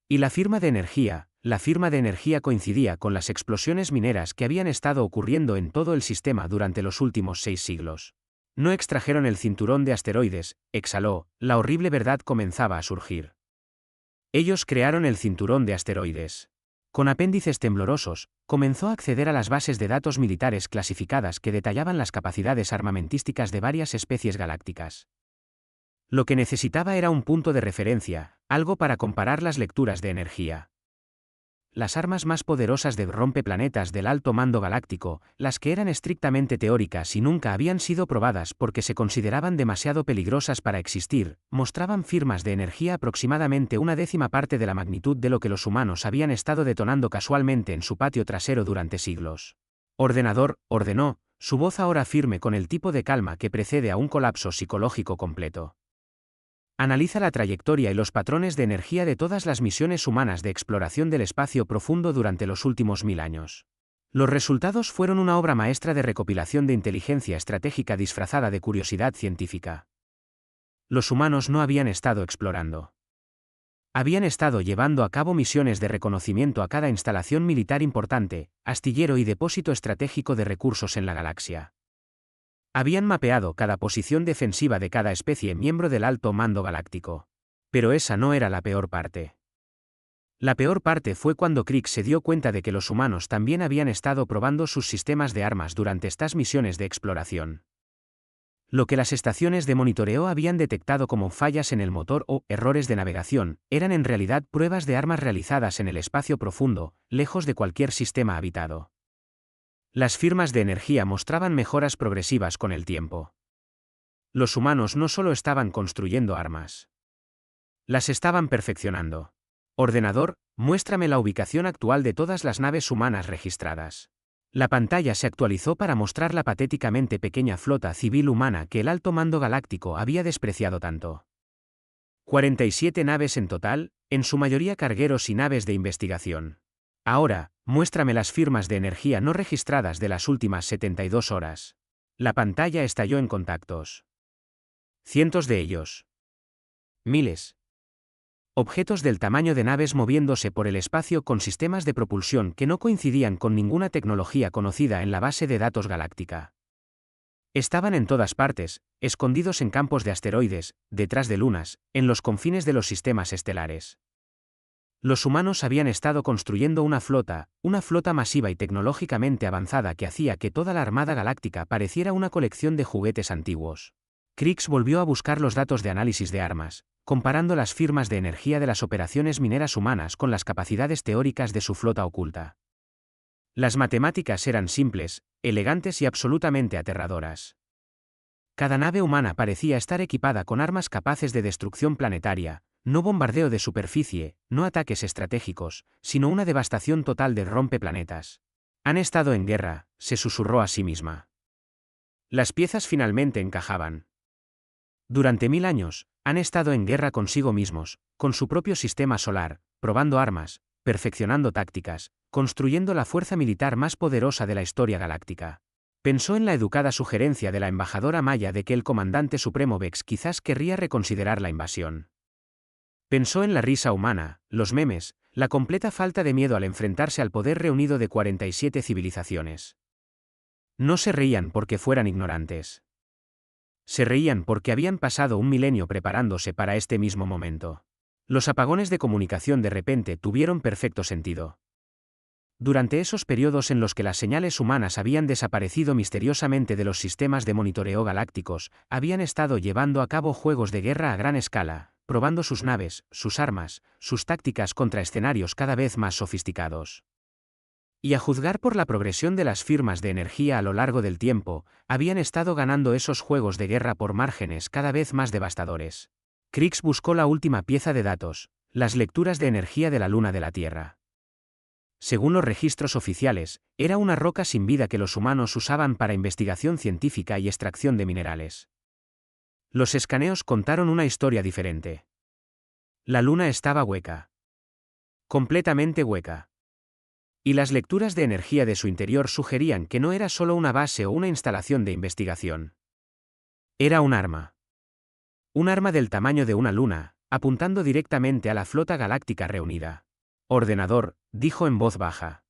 Y la firma de energía coincidía con las explosiones mineras que habían estado ocurriendo en todo el sistema durante los últimos 6 siglos. No extrajeron el cinturón de asteroides, exhaló, la horrible verdad comenzaba a surgir. Ellos crearon el cinturón de asteroides. Con apéndices temblorosos, comenzó a acceder a las bases de datos militares clasificadas que detallaban las capacidades armamentísticas de varias especies galácticas. Lo que necesitaba era un punto de referencia, algo para comparar las lecturas de energía. Las armas más poderosas de rompeplanetas del alto mando galáctico, las que eran estrictamente teóricas y nunca habían sido probadas porque se consideraban demasiado peligrosas para existir, mostraban firmas de energía aproximadamente 1/10 parte de la magnitud de lo que los humanos habían estado detonando casualmente en su patio trasero durante siglos. Ordenador, ordenó, su voz ahora firme con el tipo de calma que precede a un colapso psicológico completo. Analiza la trayectoria y los patrones de energía de todas las misiones humanas de exploración del espacio profundo durante los últimos 1000 años. Los resultados fueron una obra maestra de recopilación de inteligencia estratégica disfrazada de curiosidad científica. Los humanos no habían estado explorando. Habían estado llevando a cabo misiones de reconocimiento a cada instalación militar importante, astillero y depósito estratégico de recursos en la galaxia. Habían mapeado cada posición defensiva de cada especie miembro del alto mando galáctico. Pero esa no era la peor parte. La peor parte fue cuando Krieg se dio cuenta de que los humanos también habían estado probando sus sistemas de armas durante estas misiones de exploración. Lo que las estaciones de monitoreo habían detectado como fallas en el motor o errores de navegación, eran en realidad pruebas de armas realizadas en el espacio profundo, lejos de cualquier sistema habitado. Las firmas de energía mostraban mejoras progresivas con el tiempo. Los humanos no solo estaban construyendo armas. Las estaban perfeccionando. Ordenador, muéstrame la ubicación actual de todas las naves humanas registradas. La pantalla se actualizó para mostrar la patéticamente pequeña flota civil humana que el alto mando galáctico había despreciado tanto. 47 naves en total, en su mayoría cargueros y naves de investigación. Ahora, muéstrame las firmas de energía no registradas de las últimas 72 horas. La pantalla estalló en contactos. Cientos de ellos. Miles. Objetos del tamaño de naves moviéndose por el espacio con sistemas de propulsión que no coincidían con ninguna tecnología conocida en la base de datos galáctica. Estaban en todas partes, escondidos en campos de asteroides, detrás de lunas, en los confines de los sistemas estelares. Los humanos habían estado construyendo una flota masiva y tecnológicamente avanzada que hacía que toda la Armada Galáctica pareciera una colección de juguetes antiguos. Krix volvió a buscar los datos de análisis de armas, comparando las firmas de energía de las operaciones mineras humanas con las capacidades teóricas de su flota oculta. Las matemáticas eran simples, elegantes y absolutamente aterradoras. Cada nave humana parecía estar equipada con armas capaces de destrucción planetaria, no bombardeo de superficie, no ataques estratégicos, sino una devastación total de rompeplanetas. Han estado en guerra, se susurró a sí misma. Las piezas finalmente encajaban. Durante 1000 años, han estado en guerra consigo mismos, con su propio sistema solar, probando armas, perfeccionando tácticas, construyendo la fuerza militar más poderosa de la historia galáctica. Pensó en la educada sugerencia de la embajadora maya de que el comandante supremo Vex quizás querría reconsiderar la invasión. Pensó en la risa humana, los memes, la completa falta de miedo al enfrentarse al poder reunido de 47 civilizaciones. No se reían porque fueran ignorantes. Se reían porque habían pasado un milenio preparándose para este mismo momento. Los apagones de comunicación de repente tuvieron perfecto sentido. Durante esos periodos en los que las señales humanas habían desaparecido misteriosamente de los sistemas de monitoreo galácticos, habían estado llevando a cabo juegos de guerra a gran escala, probando sus naves, sus armas, sus tácticas contra escenarios cada vez más sofisticados. Y a juzgar por la progresión de las firmas de energía a lo largo del tiempo, habían estado ganando esos juegos de guerra por márgenes cada vez más devastadores. Krix buscó la última pieza de datos, las lecturas de energía de la luna de la Tierra. Según los registros oficiales, era una roca sin vida que los humanos usaban para investigación científica y extracción de minerales. Los escaneos contaron una historia diferente. La luna estaba hueca. Completamente hueca. Y las lecturas de energía de su interior sugerían que no era solo una base o una instalación de investigación. Era un arma. Un arma del tamaño de una luna, apuntando directamente a la flota galáctica reunida. Ordenador, dijo en voz baja.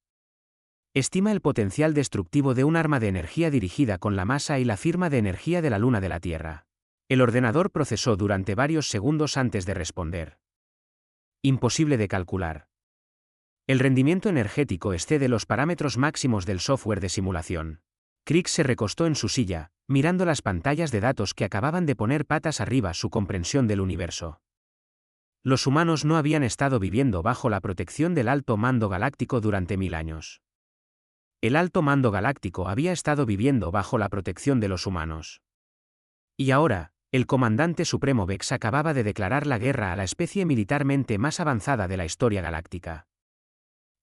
Estima el potencial destructivo de un arma de energía dirigida con la masa y la firma de energía de la luna de la Tierra. El ordenador procesó durante varios segundos antes de responder. Imposible de calcular. El rendimiento energético excede los parámetros máximos del software de simulación. Krix se recostó en su silla, mirando las pantallas de datos que acababan de poner patas arriba su comprensión del universo. Los humanos no habían estado viviendo bajo la protección del Alto Mando Galáctico durante 1000 años. El Alto Mando Galáctico había estado viviendo bajo la protección de los humanos. Y ahora, el Comandante Supremo Vex acababa de declarar la guerra a la especie militarmente más avanzada de la historia galáctica.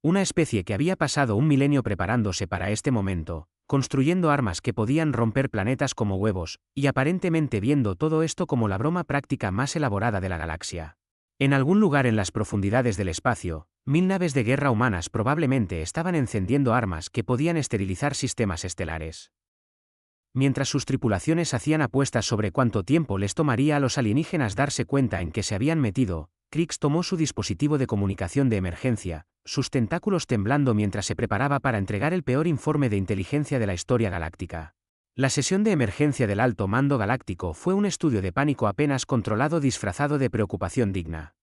Una especie que había pasado un milenio preparándose para este momento, construyendo armas que podían romper planetas como huevos, y aparentemente viendo todo esto como la broma práctica más elaborada de la galaxia. En algún lugar en las profundidades del espacio, 1000 naves de guerra humanas probablemente estaban encendiendo armas que podían esterilizar sistemas estelares. Mientras sus tripulaciones hacían apuestas sobre cuánto tiempo les tomaría a los alienígenas darse cuenta en que se habían metido, Krix tomó su dispositivo de comunicación de emergencia, sus tentáculos temblando mientras se preparaba para entregar el peor informe de inteligencia de la historia galáctica. La sesión de emergencia del Alto Mando Galáctico fue un estudio de pánico apenas controlado disfrazado de preocupación digna.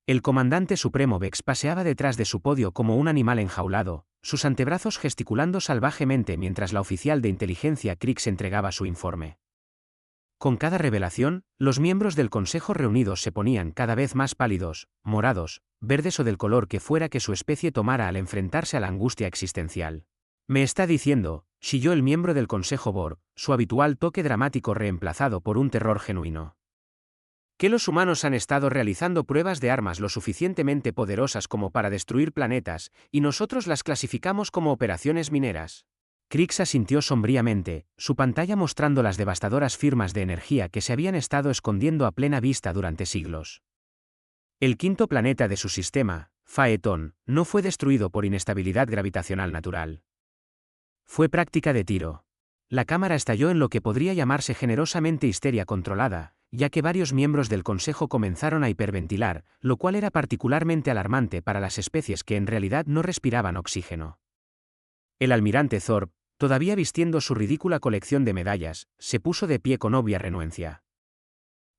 El Comandante Supremo Vex paseaba detrás de su podio como un animal enjaulado, sus antebrazos gesticulando salvajemente mientras la oficial de inteligencia Krix entregaba su informe. Con cada revelación, los miembros del Consejo reunidos se ponían cada vez más pálidos, morados, verdes o del color que fuera que su especie tomara al enfrentarse a la angustia existencial. Me está diciendo, chilló el miembro del Consejo Borg, su habitual toque dramático reemplazado por un terror genuino. Que los humanos han estado realizando pruebas de armas lo suficientemente poderosas como para destruir planetas, y nosotros las clasificamos como operaciones mineras. Krix asintió sombríamente, su pantalla mostrando las devastadoras firmas de energía que se habían estado escondiendo a plena vista durante siglos. El quinto planeta de su sistema, Phaeton, no fue destruido por inestabilidad gravitacional natural. Fue práctica de tiro. La cámara estalló en lo que podría llamarse generosamente histeria controlada, ya que varios miembros del Consejo comenzaron a hiperventilar, lo cual era particularmente alarmante para las especies que en realidad no respiraban oxígeno. El almirante Thorpe, todavía vistiendo su ridícula colección de medallas, se puso de pie con obvia renuencia.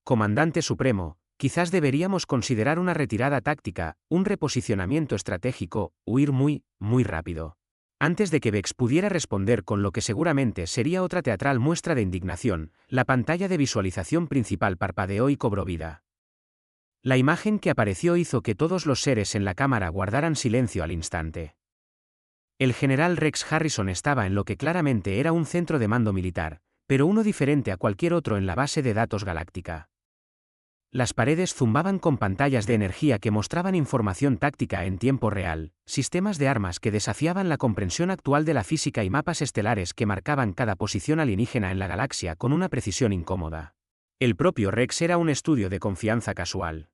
Comandante Supremo, quizás deberíamos considerar una retirada táctica, un reposicionamiento estratégico, huir muy rápido. Antes de que Vex pudiera responder con lo que seguramente sería otra teatral muestra de indignación, la pantalla de visualización principal parpadeó y cobró vida. La imagen que apareció hizo que todos los seres en la cámara guardaran silencio al instante. El general Rex Harrison estaba en lo que claramente era un centro de mando militar, pero uno diferente a cualquier otro en la base de datos galáctica. Las paredes zumbaban con pantallas de energía que mostraban información táctica en tiempo real, sistemas de armas que desafiaban la comprensión actual de la física y mapas estelares que marcaban cada posición alienígena en la galaxia con una precisión incómoda. El propio Rex era un estudio de confianza casual.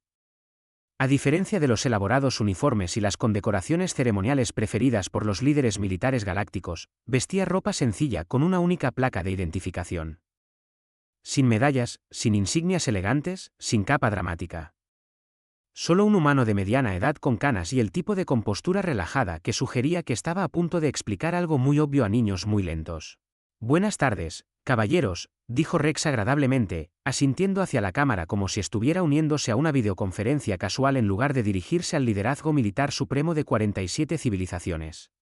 A diferencia de los elaborados uniformes y las condecoraciones ceremoniales preferidas por los líderes militares galácticos, vestía ropa sencilla con una única placa de identificación. Sin medallas, sin insignias elegantes, sin capa dramática. Solo un humano de mediana edad con canas y el tipo de compostura relajada que sugería que estaba a punto de explicar algo muy obvio a niños muy lentos. Buenas tardes, caballeros, dijo Rex agradablemente, asintiendo hacia la cámara como si estuviera uniéndose a una videoconferencia casual en lugar de dirigirse al liderazgo militar supremo de 47 civilizaciones.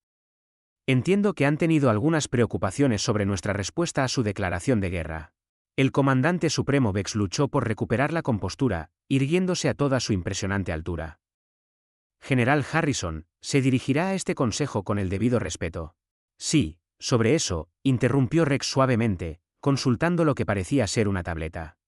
Entiendo que han tenido algunas preocupaciones sobre nuestra respuesta a su declaración de guerra. El Comandante Supremo Vex luchó por recuperar la compostura, irguiéndose a toda su impresionante altura. General Harrison, se dirigirá a este consejo con el debido respeto. Sí, sobre eso, interrumpió Rex suavemente, consultando lo que parecía ser una tableta.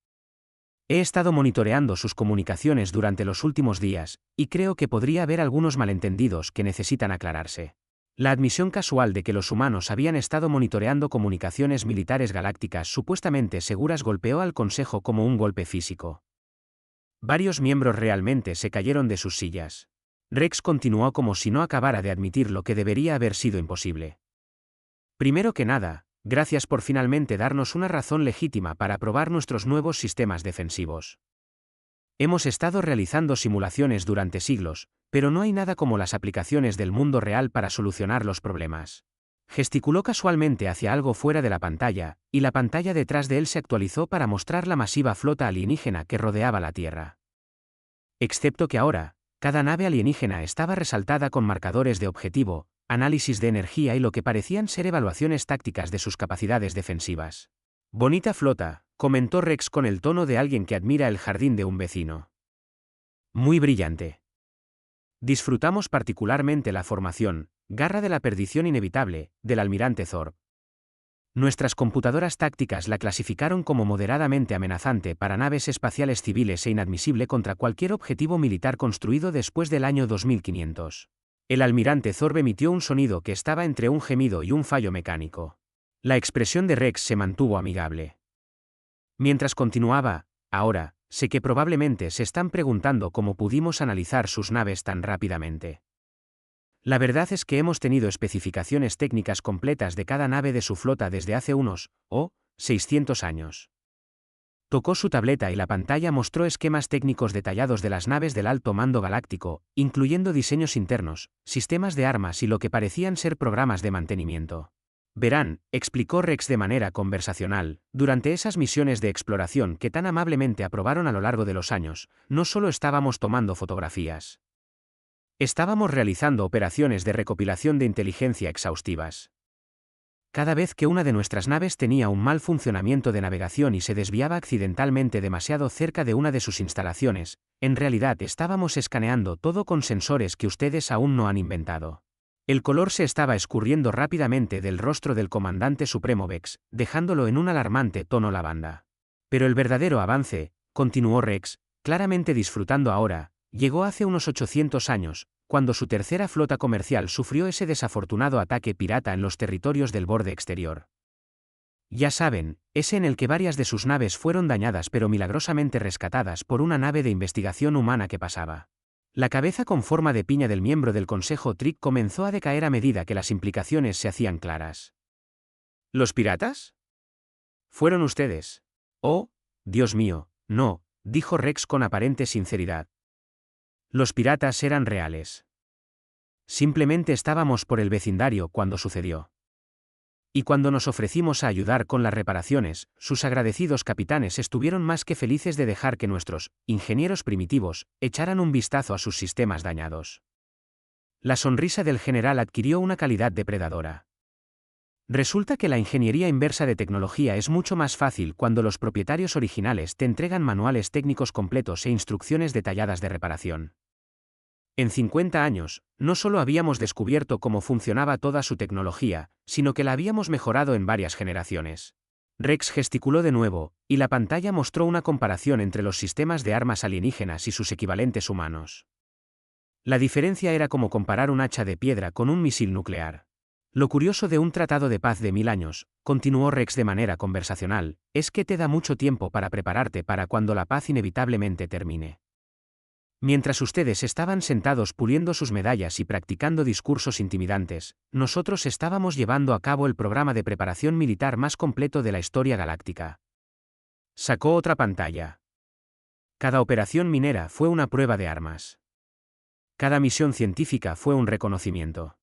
He estado monitoreando sus comunicaciones durante los últimos días, y creo que podría haber algunos malentendidos que necesitan aclararse. La admisión casual de que los humanos habían estado monitoreando comunicaciones militares galácticas supuestamente seguras golpeó al Consejo como un golpe físico. Varios miembros realmente se cayeron de sus sillas. Rex continuó como si no acabara de admitir lo que debería haber sido imposible. Primero que nada, gracias por finalmente darnos una razón legítima para probar nuestros nuevos sistemas defensivos. Hemos estado realizando simulaciones durante siglos, pero no hay nada como las aplicaciones del mundo real para solucionar los problemas. Gesticuló casualmente hacia algo fuera de la pantalla, y la pantalla detrás de él se actualizó para mostrar la masiva flota alienígena que rodeaba la Tierra. Excepto que ahora, cada nave alienígena estaba resaltada con marcadores de objetivo, análisis de energía y lo que parecían ser evaluaciones tácticas de sus capacidades defensivas. Bonita flota, comentó Rex con el tono de alguien que admira el jardín de un vecino. Muy brillante. Disfrutamos particularmente la formación, garra de la perdición inevitable, del almirante Thorpe. Nuestras computadoras tácticas la clasificaron como moderadamente amenazante para naves espaciales civiles e inadmisible contra cualquier objetivo militar construido después del año 2500. El almirante Thorpe emitió un sonido que estaba entre un gemido y un fallo mecánico. La expresión de Rex se mantuvo amigable. Mientras continuaba, ahora, sé que probablemente se están preguntando cómo pudimos analizar sus naves tan rápidamente. La verdad es que hemos tenido especificaciones técnicas completas de cada nave de su flota desde hace unos, 600 años. Tocó su tableta y la pantalla mostró esquemas técnicos detallados de las naves del Alto Mando Galáctico, incluyendo diseños internos, sistemas de armas y lo que parecían ser programas de mantenimiento. Verán, explicó Rex de manera conversacional, durante esas misiones de exploración que tan amablemente aprobaron a lo largo de los años, no solo estábamos tomando fotografías. Estábamos realizando operaciones de recopilación de inteligencia exhaustivas. Cada vez que una de nuestras naves tenía un mal funcionamiento de navegación y se desviaba accidentalmente demasiado cerca de una de sus instalaciones, en realidad estábamos escaneando todo con sensores que ustedes aún no han inventado. El color se estaba escurriendo rápidamente del rostro del comandante supremo Vex, dejándolo en un alarmante tono lavanda. Pero el verdadero avance, continuó Rex, claramente disfrutando ahora, llegó hace unos 800 años, cuando su tercera flota comercial sufrió ese desafortunado ataque pirata en los territorios del borde exterior. Ya saben, ese en el que varias de sus naves fueron dañadas pero milagrosamente rescatadas por una nave de investigación humana que pasaba. La cabeza con forma de piña del miembro del Consejo Trick comenzó a decaer a medida que las implicaciones se hacían claras. ¿Los piratas? ¿Fueron ustedes? Oh, Dios mío, no, dijo Rex con aparente sinceridad. Los piratas eran reales. Simplemente estábamos por el vecindario cuando sucedió. Y cuando nos ofrecimos a ayudar con las reparaciones, sus agradecidos capitanes estuvieron más que felices de dejar que nuestros ingenieros primitivos echaran un vistazo a sus sistemas dañados. La sonrisa del general adquirió una calidad depredadora. Resulta que la ingeniería inversa de tecnología es mucho más fácil cuando los propietarios originales te entregan manuales técnicos completos e instrucciones detalladas de reparación. En 50 años, no solo habíamos descubierto cómo funcionaba toda su tecnología, sino que la habíamos mejorado en varias generaciones. Rex gesticuló de nuevo, y la pantalla mostró una comparación entre los sistemas de armas alienígenas y sus equivalentes humanos. La diferencia era como comparar un hacha de piedra con un misil nuclear. Lo curioso de un tratado de paz de 1000 años, continuó Rex de manera conversacional, es que te da mucho tiempo para prepararte para cuando la paz inevitablemente termine. Mientras ustedes estaban sentados puliendo sus medallas y practicando discursos intimidantes, nosotros estábamos llevando a cabo el programa de preparación militar más completo de la historia galáctica. Sacó otra pantalla. Cada operación minera fue una prueba de armas. Cada misión científica fue un reconocimiento.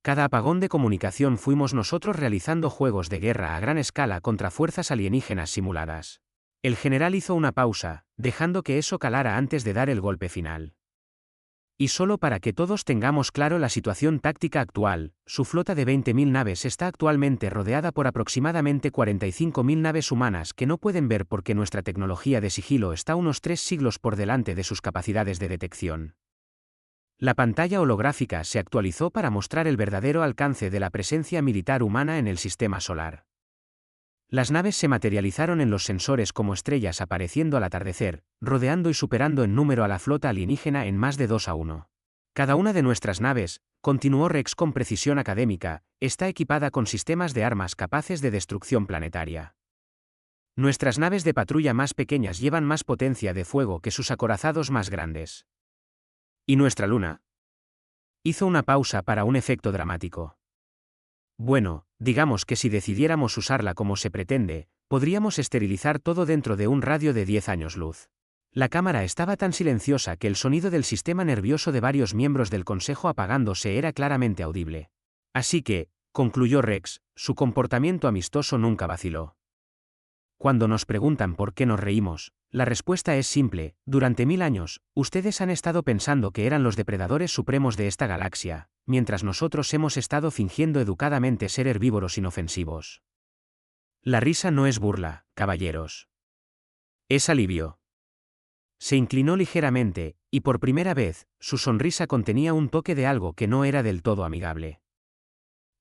Cada apagón de comunicación fuimos nosotros realizando juegos de guerra a gran escala contra fuerzas alienígenas simuladas. El general hizo una pausa, dejando que eso calara antes de dar el golpe final. Y solo para que todos tengamos claro la situación táctica actual, su flota de 20.000 naves está actualmente rodeada por aproximadamente 45.000 naves humanas que no pueden ver porque nuestra tecnología de sigilo está unos 3 siglos por delante de sus capacidades de detección. La pantalla holográfica se actualizó para mostrar el verdadero alcance de la presencia militar humana en el sistema solar. Las naves se materializaron en los sensores como estrellas apareciendo al atardecer, rodeando y superando en número a la flota alienígena en más de 2-1. Cada una de nuestras naves, continuó Rex con precisión académica, está equipada con sistemas de armas capaces de destrucción planetaria. Nuestras naves de patrulla más pequeñas llevan más potencia de fuego que sus acorazados más grandes. ¿Y nuestra luna? Hizo una pausa para un efecto dramático. Bueno, digamos que si decidiéramos usarla como se pretende, podríamos esterilizar todo dentro de un radio de 10 años luz. La cámara estaba tan silenciosa que el sonido del sistema nervioso de varios miembros del consejo apagándose era claramente audible. Así que, concluyó Rex, su comportamiento amistoso nunca vaciló. Cuando nos preguntan por qué nos reímos, la respuesta es simple: durante 1000 años, ustedes han estado pensando que eran los depredadores supremos de esta galaxia, mientras nosotros hemos estado fingiendo educadamente ser herbívoros inofensivos. La risa no es burla, caballeros. Es alivio. Se inclinó ligeramente, y por primera vez, su sonrisa contenía un toque de algo que no era del todo amigable.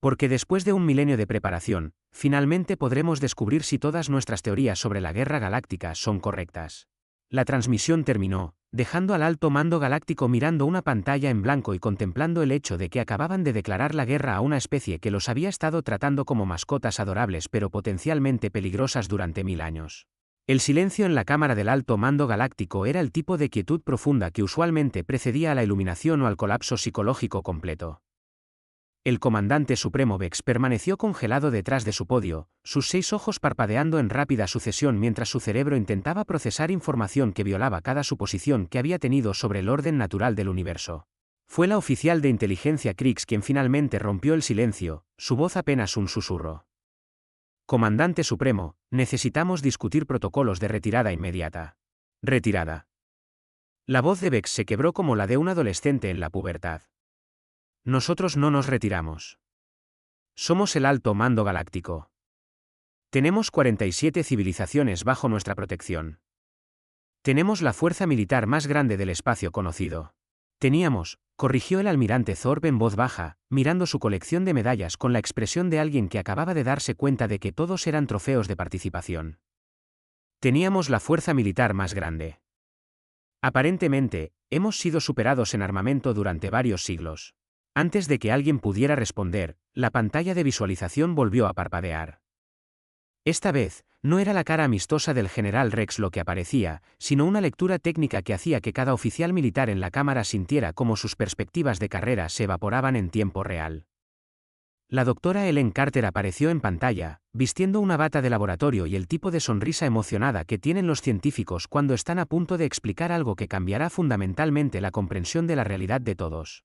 Porque después de un milenio de preparación, finalmente podremos descubrir si todas nuestras teorías sobre la guerra galáctica son correctas. La transmisión terminó, dejando al alto mando galáctico mirando una pantalla en blanco y contemplando el hecho de que acababan de declarar la guerra a una especie que los había estado tratando como mascotas adorables pero potencialmente peligrosas durante 1000 años. El silencio en la cámara del alto mando galáctico era el tipo de quietud profunda que usualmente precedía a la iluminación o al colapso psicológico completo. El comandante supremo Vex permaneció congelado detrás de su podio, sus 6 ojos parpadeando en rápida sucesión mientras su cerebro intentaba procesar información que violaba cada suposición que había tenido sobre el orden natural del universo. Fue la oficial de inteligencia Krix quien finalmente rompió el silencio, su voz apenas un susurro. Comandante supremo, necesitamos discutir protocolos de retirada inmediata. Retirada. La voz de Vex se quebró como la de un adolescente en la pubertad. Nosotros no nos retiramos. Somos el alto mando galáctico. Tenemos 47 civilizaciones bajo nuestra protección. Tenemos la fuerza militar más grande del espacio conocido. Teníamos, corrigió el almirante Thorpe en voz baja, mirando su colección de medallas con la expresión de alguien que acababa de darse cuenta de que todos eran trofeos de participación. Teníamos la fuerza militar más grande. Aparentemente, hemos sido superados en armamento durante varios siglos. Antes de que alguien pudiera responder, la pantalla de visualización volvió a parpadear. Esta vez, no era la cara amistosa del general Rex lo que aparecía, sino una lectura técnica que hacía que cada oficial militar en la cámara sintiera cómo sus perspectivas de carrera se evaporaban en tiempo real. La doctora Helen Carter apareció en pantalla, vistiendo una bata de laboratorio y el tipo de sonrisa emocionada que tienen los científicos cuando están a punto de explicar algo que cambiará fundamentalmente la comprensión de la realidad de todos.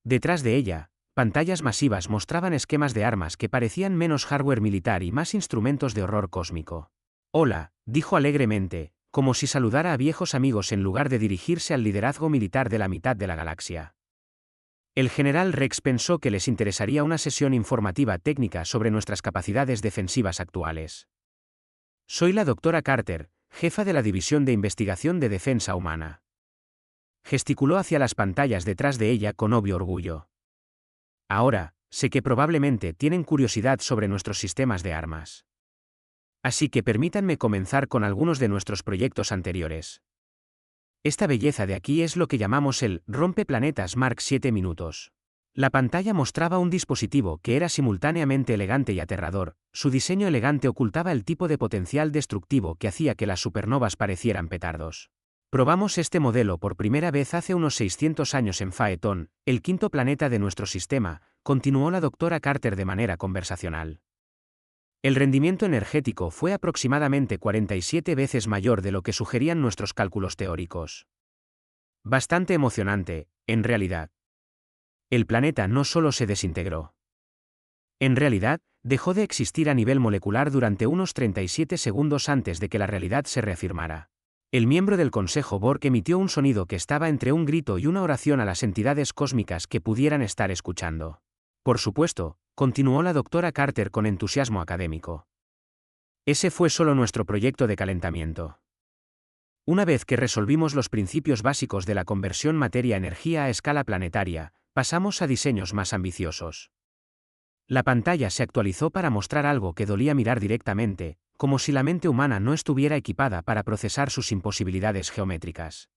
Detrás de ella, pantallas masivas mostraban esquemas de armas que parecían menos hardware militar y más instrumentos de horror cósmico. Hola, dijo alegremente, como si saludara a viejos amigos en lugar de dirigirse al liderazgo militar de la mitad de la galaxia. El general Rex pensó que les interesaría una sesión informativa técnica sobre nuestras capacidades defensivas actuales. Soy la doctora Carter, jefa de la División de Investigación de Defensa Humana. Gesticuló hacia las pantallas detrás de ella con obvio orgullo. Ahora, sé que probablemente tienen curiosidad sobre nuestros sistemas de armas. Así que permítanme comenzar con algunos de nuestros proyectos anteriores. Esta belleza de aquí es lo que llamamos el rompeplanetas Mark 7 minutos. La pantalla mostraba un dispositivo que era simultáneamente elegante y aterrador, su diseño elegante ocultaba el tipo de potencial destructivo que hacía que las supernovas parecieran petardos. Probamos este modelo por primera vez hace unos 600 años en Phaeton, el quinto planeta de nuestro sistema, continuó la doctora Carter de manera conversacional. El rendimiento energético fue aproximadamente 47 veces mayor de lo que sugerían nuestros cálculos teóricos. Bastante emocionante, en realidad. El planeta no solo se desintegró. En realidad, dejó de existir a nivel molecular durante unos 37 segundos antes de que la realidad se reafirmara. El miembro del Consejo Borg emitió un sonido que estaba entre un grito y una oración a las entidades cósmicas que pudieran estar escuchando. Por supuesto, continuó la doctora Carter con entusiasmo académico. Ese fue solo nuestro proyecto de calentamiento. Una vez que resolvimos los principios básicos de la conversión materia-energía a escala planetaria, pasamos a diseños más ambiciosos. La pantalla se actualizó para mostrar algo que dolía mirar directamente, como si la mente humana no estuviera equipada para procesar sus imposibilidades geométricas.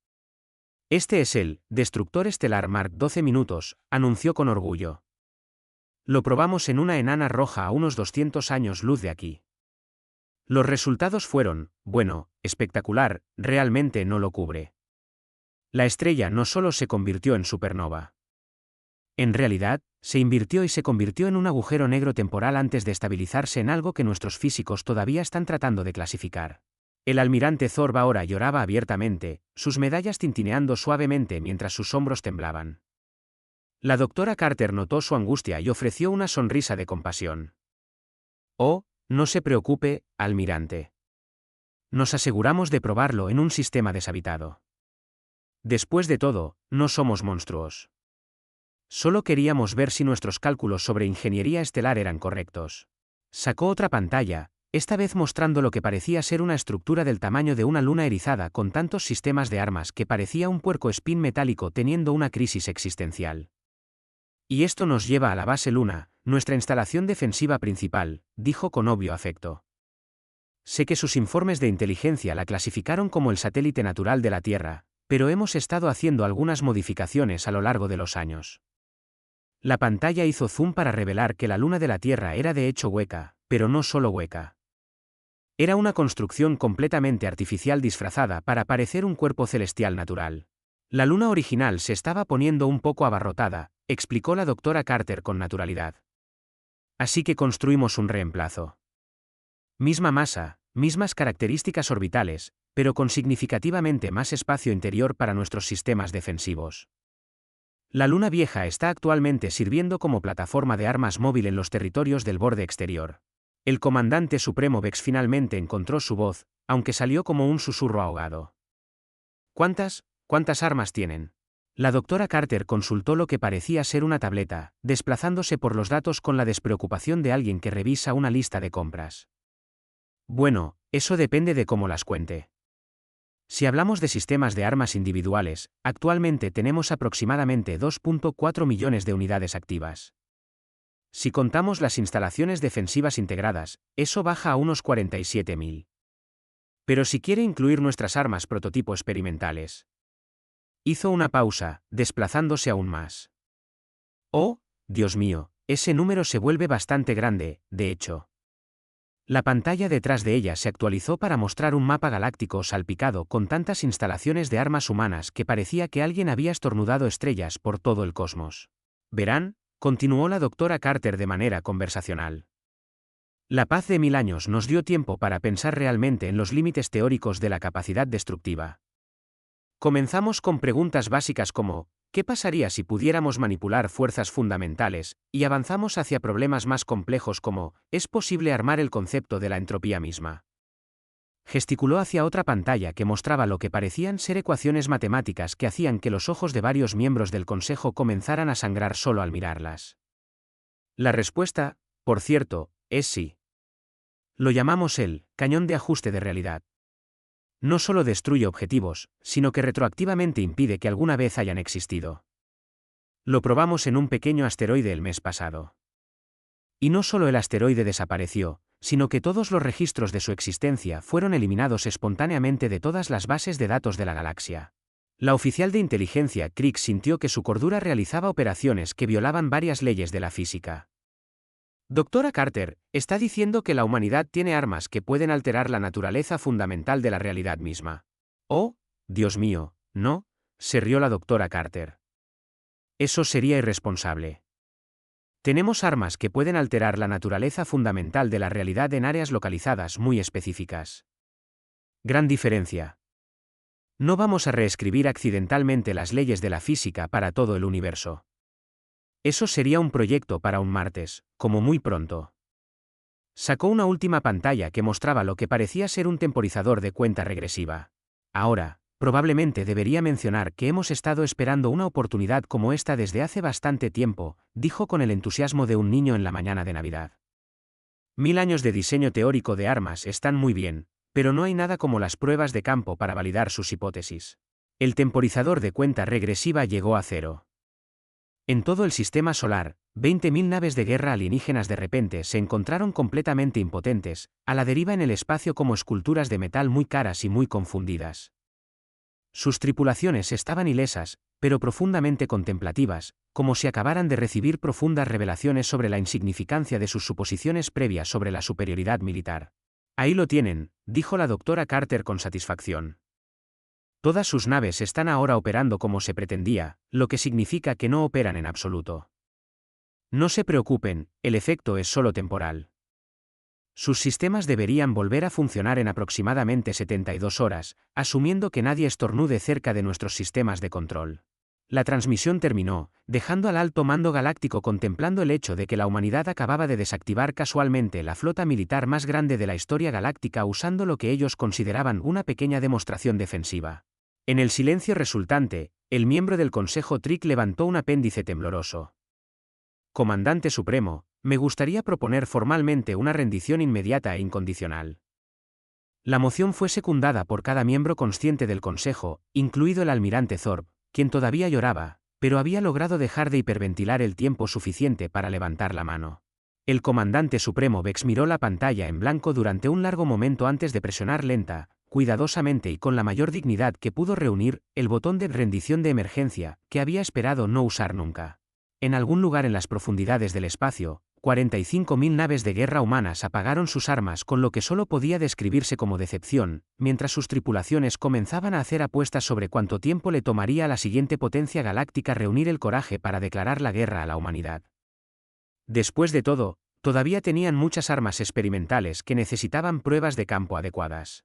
Este es el Destructor Estelar Mark 12 minutos, anunció con orgullo. Lo probamos en una enana roja a unos 200 años luz de aquí. Los resultados fueron, bueno, espectacular, realmente no lo cubre. La estrella no solo se convirtió en supernova. En realidad, se invirtió y se convirtió en un agujero negro temporal antes de estabilizarse en algo que nuestros físicos todavía están tratando de clasificar. El almirante Thorpe ahora lloraba abiertamente, sus medallas tintineando suavemente mientras sus hombros temblaban. La doctora Carter notó su angustia y ofreció una sonrisa de compasión. Oh, no se preocupe, almirante. Nos aseguramos de probarlo en un sistema deshabitado. Después de todo, no somos monstruos. Solo queríamos ver si nuestros cálculos sobre ingeniería estelar eran correctos. Sacó otra pantalla, esta vez mostrando lo que parecía ser una estructura del tamaño de una luna erizada con tantos sistemas de armas que parecía un puercoespín metálico teniendo una crisis existencial. Y esto nos lleva a la base Luna, nuestra instalación defensiva principal, dijo con obvio afecto. Sé que sus informes de inteligencia la clasificaron como el satélite natural de la Tierra, pero hemos estado haciendo algunas modificaciones a lo largo de los años. La pantalla hizo zoom para revelar que la luna de la Tierra era de hecho hueca, pero no solo hueca. Era una construcción completamente artificial disfrazada para parecer un cuerpo celestial natural. La luna original se estaba poniendo un poco abarrotada, explicó la doctora Carter con naturalidad. Así que construimos un reemplazo. Misma masa, mismas características orbitales, pero con significativamente más espacio interior para nuestros sistemas defensivos. La luna vieja está actualmente sirviendo como plataforma de armas móvil en los territorios del borde exterior. El comandante supremo Vex finalmente encontró su voz, aunque salió como un susurro ahogado. ¿Cuántas armas tienen? La doctora Carter consultó lo que parecía ser una tableta, desplazándose por los datos con la despreocupación de alguien que revisa una lista de compras. Bueno, eso depende de cómo las cuente. Si hablamos de sistemas de armas individuales, actualmente tenemos aproximadamente 2.4 millones de unidades activas. Si contamos las instalaciones defensivas integradas, eso baja a unos 47.000. Pero si quiere incluir nuestras armas prototipo experimentales. Hizo una pausa, desplazándose aún más. Oh, Dios mío, ese número se vuelve bastante grande, de hecho. La pantalla detrás de ella se actualizó para mostrar un mapa galáctico salpicado con tantas instalaciones de armas humanas que parecía que alguien había estornudado estrellas por todo el cosmos. Verán, continuó la doctora Carter de manera conversacional. La paz de 1000 años nos dio tiempo para pensar realmente en los límites teóricos de la capacidad destructiva. Comenzamos con preguntas básicas como, ¿qué pasaría si pudiéramos manipular fuerzas fundamentales? Y avanzamos hacia problemas más complejos como, ¿es posible armar el concepto de la entropía misma? Gesticuló hacia otra pantalla que mostraba lo que parecían ser ecuaciones matemáticas que hacían que los ojos de varios miembros del Consejo comenzaran a sangrar solo al mirarlas. La respuesta, por cierto, es sí. Lo llamamos el cañón de ajuste de realidad. No solo destruye objetivos, sino que retroactivamente impide que alguna vez hayan existido. Lo probamos en un pequeño asteroide el mes pasado. Y no solo el asteroide desapareció, sino que todos los registros de su existencia fueron eliminados espontáneamente de todas las bases de datos de la galaxia. La oficial de inteligencia Crick sintió que su cordura realizaba operaciones que violaban varias leyes de la física. Doctora Carter, está diciendo que la humanidad tiene armas que pueden alterar la naturaleza fundamental de la realidad misma. Oh, Dios mío, no, se rió la doctora Carter. Eso sería irresponsable. Tenemos armas que pueden alterar la naturaleza fundamental de la realidad en áreas localizadas muy específicas. Gran diferencia. No vamos a reescribir accidentalmente las leyes de la física para todo el universo. Eso sería un proyecto para un martes, como muy pronto. Sacó una última pantalla que mostraba lo que parecía ser un temporizador de cuenta regresiva. Ahora, probablemente debería mencionar que hemos estado esperando una oportunidad como esta desde hace bastante tiempo, dijo con el entusiasmo de un niño en la mañana de Navidad. 1000 años de diseño teórico de armas están muy bien, pero no hay nada como las pruebas de campo para validar sus hipótesis. El temporizador de cuenta regresiva llegó a cero. En todo el sistema solar, 20.000 naves de guerra alienígenas de repente se encontraron completamente impotentes, a la deriva en el espacio como esculturas de metal muy caras y muy confundidas. Sus tripulaciones estaban ilesas, pero profundamente contemplativas, como si acabaran de recibir profundas revelaciones sobre la insignificancia de sus suposiciones previas sobre la superioridad militar. Ahí lo tienen, dijo la doctora Carter con satisfacción. Todas sus naves están ahora operando como se pretendía, lo que significa que no operan en absoluto. No se preocupen, el efecto es solo temporal. Sus sistemas deberían volver a funcionar en aproximadamente 72 horas, asumiendo que nadie estornude cerca de nuestros sistemas de control. La transmisión terminó, dejando al alto mando galáctico contemplando el hecho de que la humanidad acababa de desactivar casualmente la flota militar más grande de la historia galáctica usando lo que ellos consideraban una pequeña demostración defensiva. En el silencio resultante, el miembro del Consejo Trick levantó un apéndice tembloroso. Comandante Supremo, Me gustaría proponer formalmente una rendición inmediata e incondicional. La moción fue secundada por cada miembro consciente del Consejo, incluido el almirante Thorpe, quien todavía lloraba, pero había logrado dejar de hiperventilar el tiempo suficiente para levantar la mano. El comandante supremo Vex miró la pantalla en blanco durante un largo momento antes de presionar lenta, cuidadosamente y con la mayor dignidad que pudo reunir, el botón de rendición de emergencia, que había esperado no usar nunca. En algún lugar en las profundidades del espacio, 45.000 naves de guerra humanas apagaron sus armas con lo que solo podía describirse como decepción, mientras sus tripulaciones comenzaban a hacer apuestas sobre cuánto tiempo le tomaría a la siguiente potencia galáctica reunir el coraje para declarar la guerra a la humanidad. Después de todo, todavía tenían muchas armas experimentales que necesitaban pruebas de campo adecuadas.